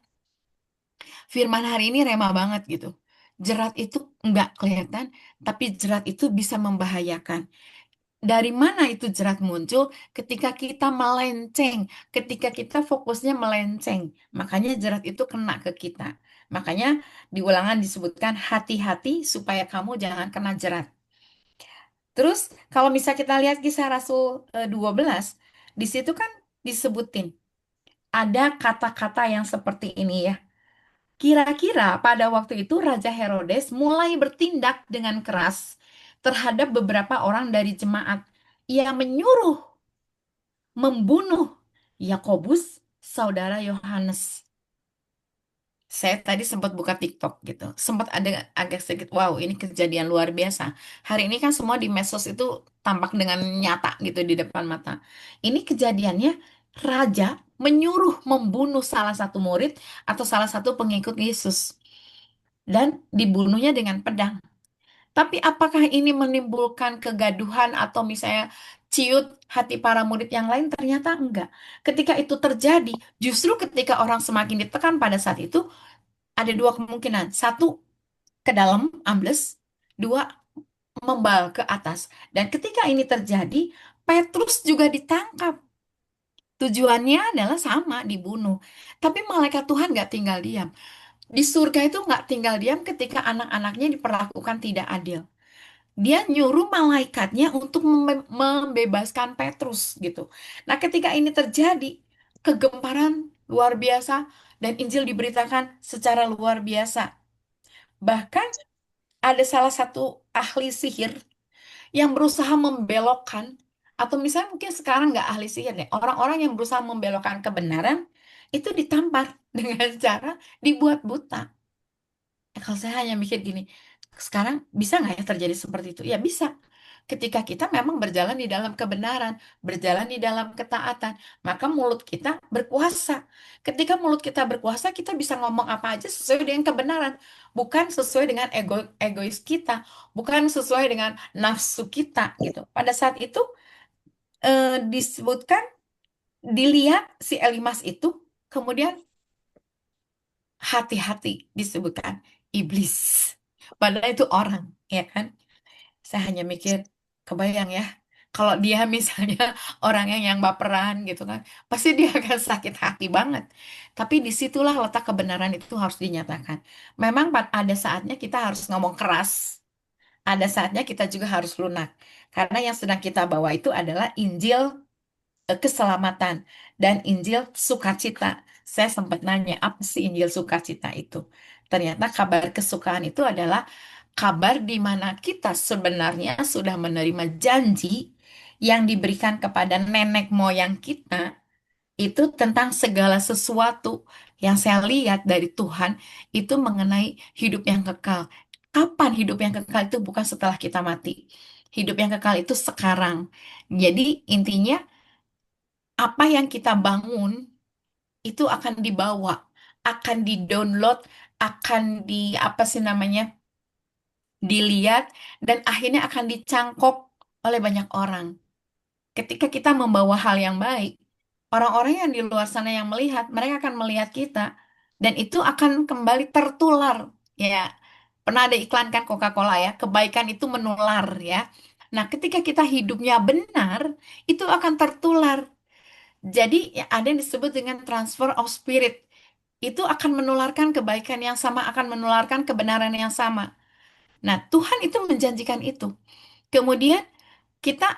firman hari ini rema banget gitu. Jerat itu nggak kelihatan, tapi jerat itu bisa membahayakan. Dari mana itu jerat muncul? Ketika kita melenceng, ketika kita fokusnya melenceng, makanya jerat itu kena ke kita. Makanya di Ulangan disebutkan hati-hati supaya kamu jangan kena jerat. Terus kalau misal kita lihat Kisah Rasul 12, di situ kan disebutin ada kata-kata yang seperti ini ya. Kira-kira pada waktu itu Raja Herodes mulai bertindak dengan keras terhadap beberapa orang dari jemaat. Ia menyuruh membunuh Yakobus, saudara Yohanes. Saya tadi sempat buka TikTok gitu. Sempat ada agak sedikit, wow, ini kejadian luar biasa. Hari ini kan semua di medsos itu tampak dengan nyata gitu di depan mata. Ini kejadiannya raja menyuruh membunuh salah satu murid atau salah satu pengikut Yesus dan dibunuhnya dengan pedang. Tapi apakah ini menimbulkan kegaduhan atau misalnya ciut hati para murid yang lain? Ternyata enggak. Ketika itu terjadi, justru ketika orang semakin ditekan pada saat itu, ada dua kemungkinan. Satu, ke dalam, ambles. Dua, membal ke atas. Dan ketika ini terjadi, Petrus juga ditangkap. Tujuannya adalah sama, dibunuh. Tapi malaikat Tuhan nggak tinggal diam. Di surga itu nggak tinggal diam ketika anak-anaknya diperlakukan tidak adil. Dia nyuruh malaikatnya untuk membebaskan Petrus gitu. Nah, ketika ini terjadi, kegemparan luar biasa dan Injil diberitakan secara luar biasa. Bahkan ada salah satu ahli sihir yang berusaha membelokkan, atau misalnya mungkin sekarang nggak ahli sihir nih, orang-orang yang berusaha membelokkan kebenaran itu ditampar dengan cara dibuat buta. Kalau saya hanya mikir gini, sekarang bisa nggak ya terjadi seperti itu? Ya bisa. Ketika kita memang berjalan di dalam kebenaran, berjalan di dalam ketaatan, maka mulut kita berkuasa. Ketika mulut kita berkuasa, kita bisa ngomong apa aja sesuai dengan kebenaran, bukan sesuai dengan egois kita, bukan sesuai dengan nafsu kita gitu. Pada saat itu disebutkan, dilihat si Elimas itu, kemudian hati-hati disebutkan iblis. Padahal itu orang, ya kan? Saya hanya mikir, kebayang ya, kalau dia misalnya orang yang baperan gitu kan, pasti dia akan sakit hati banget. Tapi disitulah letak kebenaran itu harus dinyatakan. Memang ada saatnya kita harus ngomong keras, ada saatnya kita juga harus lunak. Karena yang sedang kita bawa itu adalah Injil keselamatan dan Injil sukacita. Saya sempat nanya, apa sih Injil sukacita itu? Ternyata kabar kesukaan itu adalah kabar di mana kita sebenarnya sudah menerima janji yang diberikan kepada nenek moyang kita itu tentang segala sesuatu yang saya lihat dari Tuhan itu mengenai hidup yang kekal. Kapan hidup yang kekal itu bukan setelah kita mati. Hidup yang kekal itu sekarang. Jadi intinya apa yang kita bangun itu akan dibawa, akan di-download, akan di apa sih namanya? Dilihat dan akhirnya akan dicangkok oleh banyak orang. Ketika kita membawa hal yang baik, orang-orang yang di luar sana yang melihat, mereka akan melihat kita dan itu akan kembali tertular. Ya, pernah ada iklan kan Coca-Cola ya, kebaikan itu menular ya. Nah, ketika kita hidupnya benar, itu akan tertular. Jadi ya, ada yang disebut dengan transfer of spirit. Itu akan menularkan kebaikan yang sama, akan menularkan kebenaran yang sama. Nah, Tuhan itu menjanjikan itu. Kemudian kita,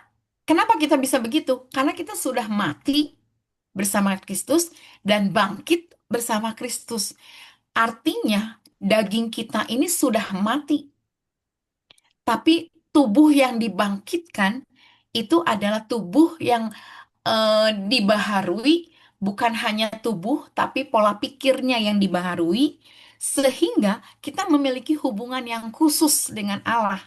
kenapa kita bisa begitu? Karena kita sudah mati bersama Kristus dan bangkit bersama Kristus. Artinya, daging kita ini sudah mati. Tapi tubuh yang dibangkitkan itu adalah tubuh yang dibaharui, bukan hanya tubuh, tapi pola pikirnya yang dibaharui, sehingga kita memiliki hubungan yang khusus dengan Allah.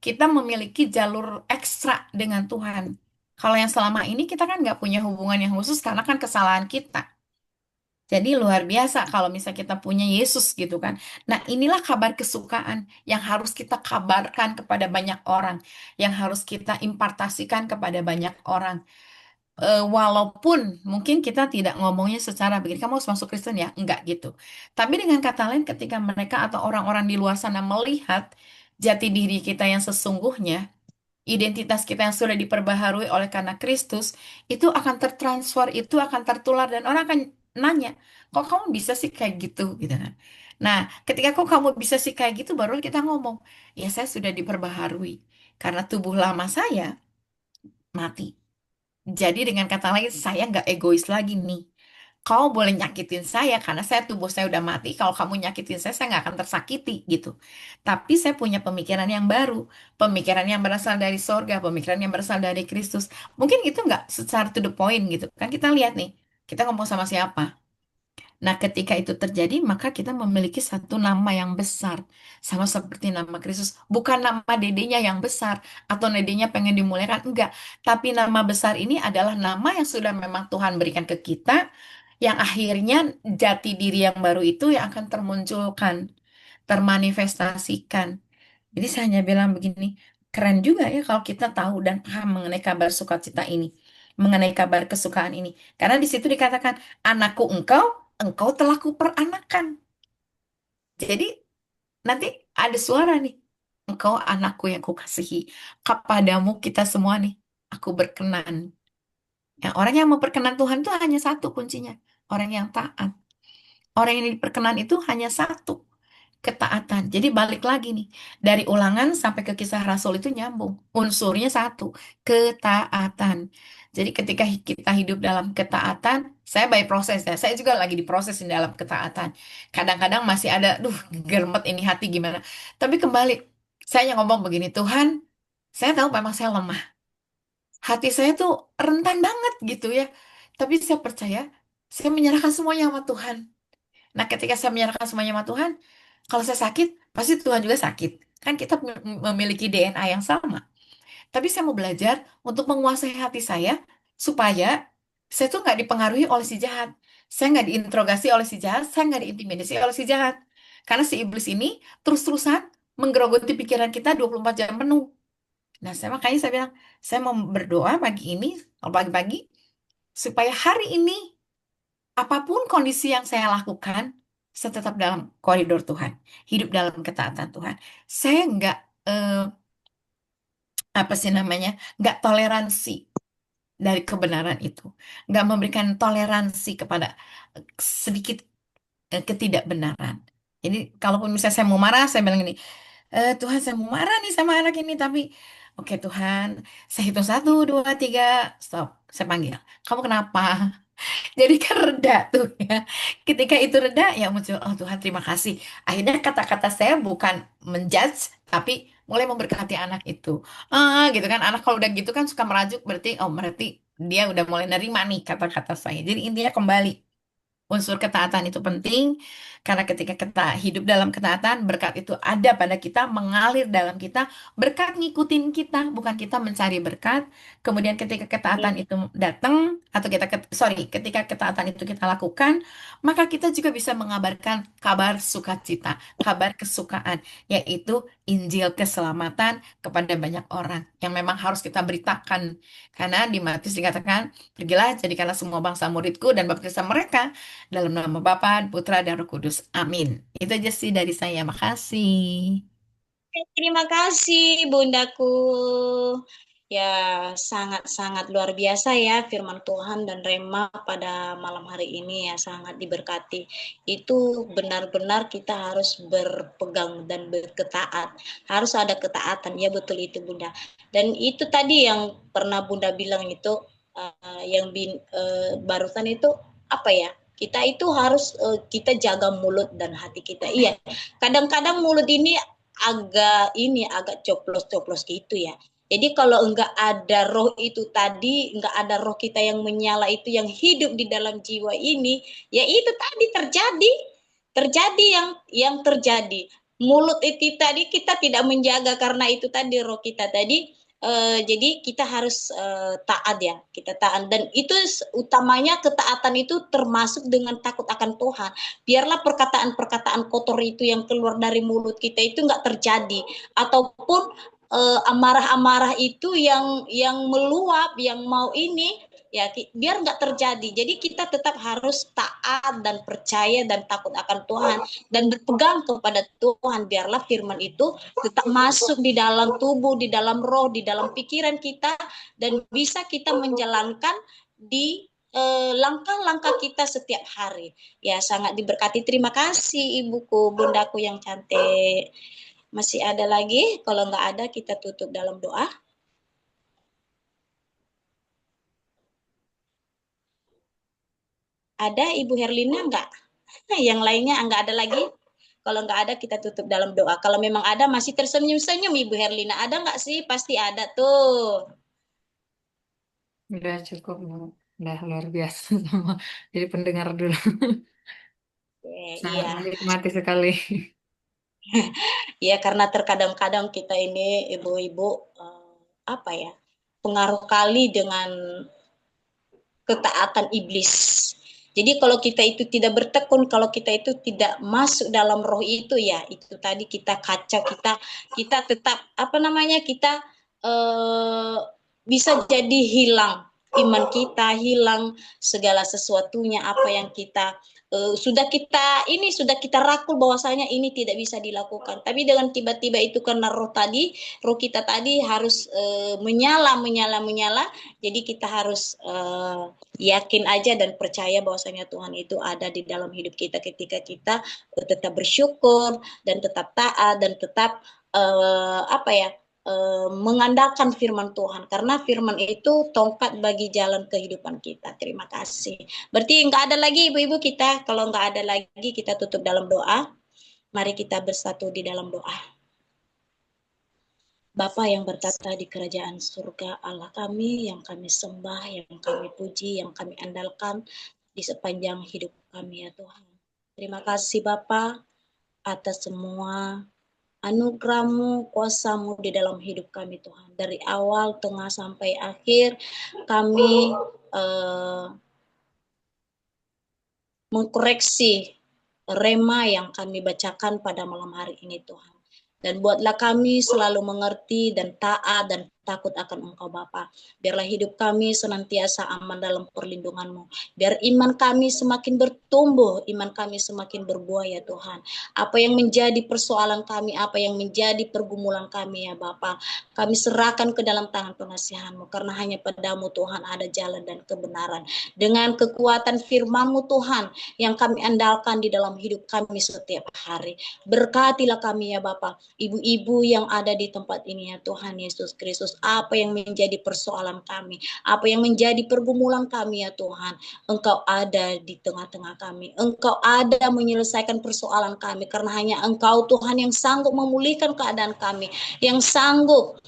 Kita memiliki jalur ekstra dengan Tuhan. Kalau yang selama ini kita kan nggak punya hubungan yang khusus karena kan kesalahan kita. Jadi luar biasa kalau misalnya kita punya Yesus gitu kan. Nah, inilah kabar kesukaan yang harus kita kabarkan kepada banyak orang, yang harus kita impartasikan kepada banyak orang. Walaupun mungkin kita tidak ngomongnya secara begini, kamu harus masuk Kristen ya, enggak gitu. Tapi dengan kata lain, ketika mereka atau orang-orang di luar sana melihat jati diri kita yang sesungguhnya, identitas kita yang sudah diperbaharui oleh karena Kristus, itu akan tertransfer, itu akan tertular, dan orang akan nanya, kok kamu bisa sih kayak gitu, gitu kan. Nah, ketika kok kamu bisa sih kayak gitu, baru kita ngomong, ya saya sudah diperbaharui, karena tubuh lama saya mati. Jadi dengan kata lain, saya nggak egois lagi nih. Kau boleh nyakitin saya karena saya tubuh saya udah mati. Kalau kamu nyakitin saya nggak akan tersakiti gitu. Tapi saya punya pemikiran yang baru, pemikiran yang berasal dari sorga, pemikiran yang berasal dari Kristus. Mungkin itu nggak secara to the point gitu. Kan kita lihat nih, kita ngomong sama siapa. Nah, ketika itu terjadi, maka kita memiliki satu nama yang besar. Sama seperti nama Kristus. Bukan nama dedenya yang besar. Atau dedenya pengen dimuliakan. Enggak. Tapi nama besar ini adalah nama yang sudah memang Tuhan berikan ke kita. Yang akhirnya jati diri yang baru itu yang akan termunculkan. Termanifestasikan. Jadi saya hanya bilang begini. Keren juga ya kalau kita tahu dan paham mengenai kabar sukacita ini. Mengenai kabar kesukaan ini. Karena di situ dikatakan, anakku engkau telah kuperanakan. Jadi nanti ada suara nih. Engkau anakku yang kukasihi. Kepadamu kita semua nih. Aku berkenan. Ya, orang yang memperkenan Tuhan itu hanya satu kuncinya. Orang yang taat. Orang yang diperkenan itu hanya satu. Ketaatan. Jadi balik lagi nih. Dari Ulangan sampai ke Kisah Rasul itu nyambung. Unsurnya satu. Ketaatan. Jadi ketika kita hidup dalam ketaatan, saya by proses ya. Saya juga lagi diproses di dalam ketaatan. Kadang-kadang masih ada, germet ini hati gimana. Tapi kembali, saya ngomong begini, Tuhan, saya tahu memang saya lemah. Hati saya tuh rentan banget gitu ya. Tapi saya percaya, saya menyerahkan semuanya sama Tuhan. Nah, ketika saya menyerahkan semuanya sama Tuhan, kalau saya sakit, pasti Tuhan juga sakit. Kan kita memiliki DNA yang sama. Tapi saya mau belajar untuk menguasai hati saya supaya saya tuh nggak dipengaruhi oleh si jahat. Saya nggak diinterogasi oleh si jahat, saya nggak diintimidasi oleh si jahat. Karena si iblis ini terus-terusan menggerogoti pikiran kita 24 jam penuh. Nah, makanya saya bilang, saya mau berdoa pagi ini, pagi-pagi, supaya hari ini, apapun kondisi yang saya lakukan, saya tetap dalam koridor Tuhan. Hidup dalam ketaatan Tuhan. Saya nggak, apa sih namanya, nggak toleransi dari kebenaran itu. Nggak memberikan toleransi kepada sedikit ketidakbenaran. Jadi, kalaupun misalnya saya mau marah, saya bilang ini, Tuhan saya mau marah nih sama anak ini, tapi oke Tuhan, saya hitung 1, 2, 3, stop. Saya panggil, kamu kenapa? Jadi kan reda tuh ya. Ketika itu reda ya muncul, oh Tuhan terima kasih. Akhirnya kata-kata saya bukan menjudge, tapi mulai memberkati anak itu. Gitu kan, anak kalau udah gitu kan suka merajuk, berarti dia udah mulai nerima nih kata-kata saya. Jadi intinya kembali. Unsur ketaatan itu penting karena ketika kita hidup dalam ketaatan, berkat itu ada pada kita, mengalir dalam kita, berkat ngikutin kita, bukan kita mencari berkat. Kemudian ketika ketaatan itu datang atau ketika ketaatan itu kita lakukan, maka kita juga bisa mengabarkan kabar sukacita, kabar kesukaan, yaitu Injil keselamatan kepada banyak orang yang memang harus kita beritakan. Karena di Matius dikatakan, pergilah jadikanlah semua bangsa muridku dan baptislah mereka dalam nama Bapa, Putra, dan Roh Kudus. Amin. Itu aja sih dari saya. Makasih. Terima kasih, Bundaku. Ya, sangat-sangat luar biasa ya firman Tuhan dan Rema pada malam hari ini ya, sangat diberkati. Itu benar-benar kita harus berpegang dan berketaat. Harus ada ketaatan, ya betul itu Bunda. Dan itu tadi yang pernah Bunda bilang itu, barusan itu apa ya? Kita itu harus kita jaga mulut dan hati kita. Iya, kadang-kadang mulut ini agak coplos-coplos gitu ya. Jadi kalau enggak ada roh itu tadi, enggak ada roh kita yang menyala itu yang hidup di dalam jiwa ini, ya itu tadi terjadi yang terjadi. Mulut itu tadi kita tidak menjaga karena itu tadi roh kita tadi. Jadi kita harus taat ya, kita taat, dan itu utamanya ketaatan itu termasuk dengan takut akan Tuhan. Biarlah perkataan-perkataan kotor itu yang keluar dari mulut kita itu enggak terjadi, ataupun amarah-amarah itu yang meluap, yang mau ini ya, biar nggak terjadi. Jadi kita tetap harus taat dan percaya dan takut akan Tuhan dan berpegang kepada Tuhan. Biarlah firman itu tetap masuk di dalam tubuh, di dalam roh, di dalam pikiran kita, dan bisa kita menjalankan di langkah-langkah kita setiap hari. Ya, sangat diberkati. Terima kasih Ibuku, Bundaku yang cantik. Masih ada lagi? Kalau nggak ada, kita tutup dalam doa. Ada Ibu Herlina nggak? Yang lainnya nggak ada lagi? Kalau nggak ada, kita tutup dalam doa. Kalau memang ada, masih tersenyum-senyum Ibu Herlina. Ada nggak sih? Pasti ada tuh. Udah cukup, udah luar biasa sama jadi pendengar dulu. Sangat Iya. menikmati sekali. Ya, karena terkadang-kadang kita ini ibu-ibu apa ya, pengaruh kali dengan ketaatan iblis. Jadi kalau kita itu tidak bertekun, kalau kita itu tidak masuk dalam roh itu ya, itu tadi kita kacau, kita tetap kita bisa jadi hilang iman kita, hilang segala sesuatunya apa yang kita sudah kita rakul bahwasanya ini tidak bisa dilakukan. Tapi dengan tiba-tiba itu karena roh kita tadi harus menyala. Jadi kita harus yakin aja dan percaya bahwasanya Tuhan itu ada di dalam hidup kita ketika kita tetap bersyukur dan tetap taat dan tetap mengandalkan firman Tuhan, karena firman itu tongkat bagi jalan kehidupan kita. Terima kasih. Berarti nggak ada lagi ibu-ibu kita. Kalau nggak ada lagi, kita tutup dalam doa. Mari kita bersatu di dalam doa. Bapa yang bertata di kerajaan surga, Allah kami yang kami sembah, yang kami puji, yang kami andalkan di sepanjang hidup kami ya Tuhan. Terima kasih Bapa atas semua anugerah-Mu, kuasa-Mu di dalam hidup kami Tuhan. Dari awal, tengah, sampai akhir, kami mengkoreksi rema yang kami bacakan pada malam hari ini Tuhan. Dan buatlah kami selalu mengerti dan taat dan takut akan Engkau Bapa. Biarlah hidup kami senantiasa aman dalam perlindungan-Mu. Biar iman kami semakin bertumbuh, iman kami semakin berbuah ya Tuhan. Apa yang menjadi persoalan kami, apa yang menjadi pergumulan kami ya Bapa, kami serahkan ke dalam tangan pengasihan-Mu. Karena hanya padamu Tuhan ada jalan dan kebenaran. Dengan kekuatan firman-Mu Tuhan yang kami andalkan di dalam hidup kami setiap hari. Berkatilah kami ya Bapa, ibu-ibu yang ada di tempat ini ya Tuhan Yesus Kristus. apa yang menjadi persoalan kami, apa yang menjadi pergumulan kami ya Tuhan. Engkau ada di tengah-tengah kami. Engkau ada menyelesaikan persoalan kami, karena hanya Engkau Tuhan yang sanggup memulihkan keadaan kami, yang sanggup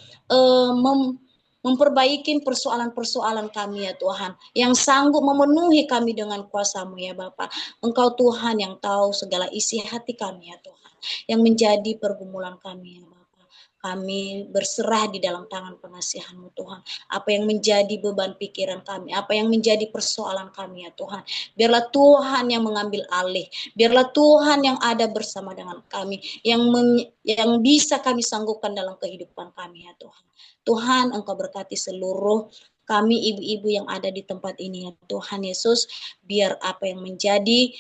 memperbaiki persoalan-persoalan kami ya Tuhan, yang sanggup memenuhi kami dengan kuasa-Mu ya Bapa. Engkau Tuhan yang tahu segala isi hati kami ya Tuhan, yang menjadi pergumulan kami ya Bapa. Kami berserah di dalam tangan pengasihan-Mu Tuhan. Apa yang menjadi beban pikiran kami, apa yang menjadi persoalan kami ya Tuhan, biarlah Tuhan yang mengambil alih, biarlah Tuhan yang ada bersama dengan kami, yang bisa kami sanggupkan dalam kehidupan kami ya Tuhan. Tuhan, Engkau berkati seluruh kami ibu-ibu yang ada di tempat ini ya Tuhan Yesus. Biar apa yang menjadi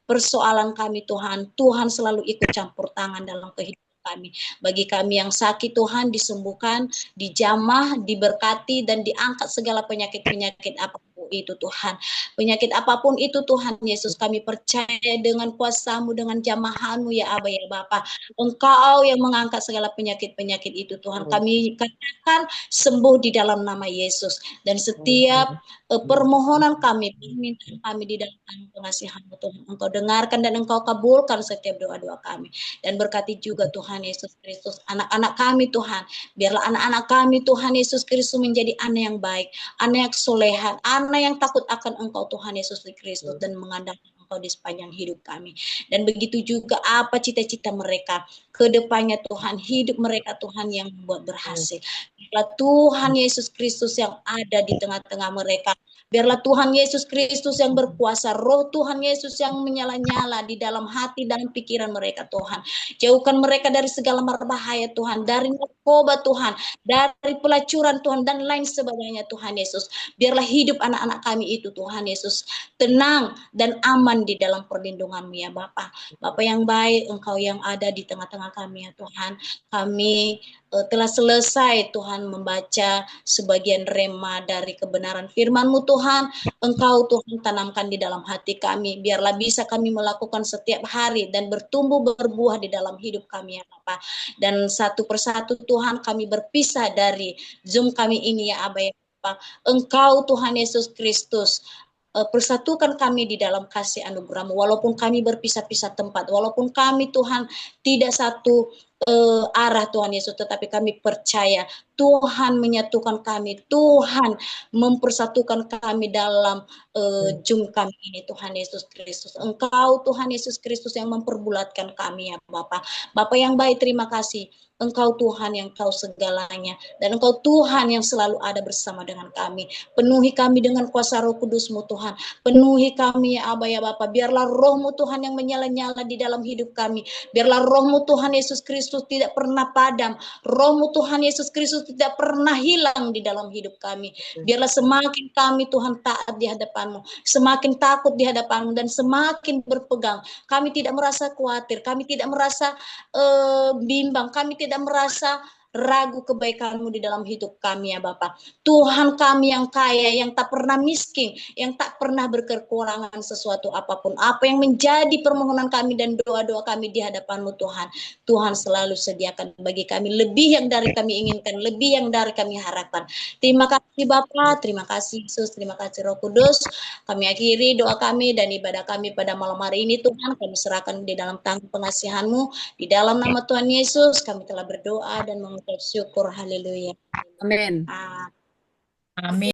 persoalan kami Tuhan, Tuhan selalu ikut campur tangan dalam kehidupan kami. Bagi kami yang sakit Tuhan, disembuhkan, dijamah, diberkati, dan diangkat segala penyakit-penyakit apapun itu Tuhan. Penyakit apapun itu Tuhan Yesus, kami percaya dengan kuasa-Mu, dengan jamahan-Mu ya Aba ya Bapa. Engkau yang mengangkat segala penyakit-penyakit itu Tuhan. Kami katakan sembuh di dalam nama Yesus. Dan setiap permohonan kami, permintaan kami di dalam pengasihan-Mu Tuhan, Engkau dengarkan dan Engkau kabulkan setiap doa-doa kami. Dan berkati juga Tuhan Yesus Kristus anak-anak kami Tuhan. Biarlah anak-anak kami Tuhan Yesus Kristus menjadi anak yang baik, anak yang solehan, anak yang takut akan Engkau Tuhan Yesus Kristus, dan mengandalkan Engkau di sepanjang hidup kami. Dan begitu juga apa cita-cita mereka ke depannya Tuhan, hidup mereka Tuhan yang membuat berhasil. Biarlah Tuhan Yesus Kristus yang ada di tengah-tengah mereka. Biarlah Tuhan Yesus Kristus yang berkuasa, roh Tuhan Yesus yang menyala-nyala di dalam hati dan pikiran mereka Tuhan. Jauhkan mereka dari segala berbahaya Tuhan, dari narkoba Tuhan, dari pelacuran Tuhan, dan lain sebagainya Tuhan Yesus. Biarlah hidup anak-anak kami itu Tuhan Yesus tenang dan aman di dalam perlindungan-Mu ya Bapa. Bapa yang baik, Engkau yang ada di tengah-tengah kami ya Tuhan. Kami telah selesai Tuhan membaca sebagian rema dari kebenaran firman-Mu Tuhan. Engkau Tuhan tanamkan di dalam hati kami, biarlah bisa kami melakukan setiap hari dan bertumbuh berbuah di dalam hidup kami ya Bapa. Dan satu persatu Tuhan kami berpisah dari Zoom kami ini ya Aba ya Bapa. Engkau Tuhan Yesus Kristus persatukan kami di dalam kasih anugerah-Mu, walaupun kami berpisah-pisah tempat, walaupun kami Tuhan tidak satu arah Tuhan Yesus, tetapi kami percaya Tuhan menyatukan kami, Tuhan mempersatukan kami dalam Zoom kami ini Tuhan Yesus Kristus. Engkau Tuhan Yesus Kristus yang memperbulatkan kami ya Bapa. Bapa yang baik, terima kasih. Engkau Tuhan yang tahu segalanya, dan Engkau Tuhan yang selalu ada bersama dengan kami. Penuhi kami dengan kuasa Roh Kudus-Mu Tuhan. Penuhi kami ya Aba ya Bapa. Biarlah Roh-Mu Tuhan yang menyala-nyala di dalam hidup kami. Biarlah Roh-Mu Tuhan Yesus Kristus tidak pernah padam. Roh-Mu Tuhan Yesus Kristus tidak pernah hilang di dalam hidup kami. Biarlah semakin kami Tuhan taat di hadapan-Mu, semakin takut di hadapan-Mu, dan semakin berpegang. Kami tidak merasa khawatir, kami tidak merasa bimbang, kami tidak merasa ragu kebaikan-Mu di dalam hidup kami ya Bapa. Tuhan kami yang kaya, yang tak pernah miskin, yang tak pernah berkekurangan sesuatu apapun. Apa yang menjadi permohonan kami dan doa-doa kami di hadapan-Mu Tuhan, Tuhan selalu sediakan bagi kami lebih yang dari kami inginkan, lebih yang dari kami harapkan. Terima kasih Bapa, terima kasih Yesus, terima kasih Roh Kudus. Kami akhiri doa kami dan ibadah kami pada malam hari ini Tuhan, kami serahkan di dalam tangan pengasihan-Mu. Di dalam nama Tuhan Yesus kami telah berdoa dan mengucap syukur. Haleluya. Amin. Amin.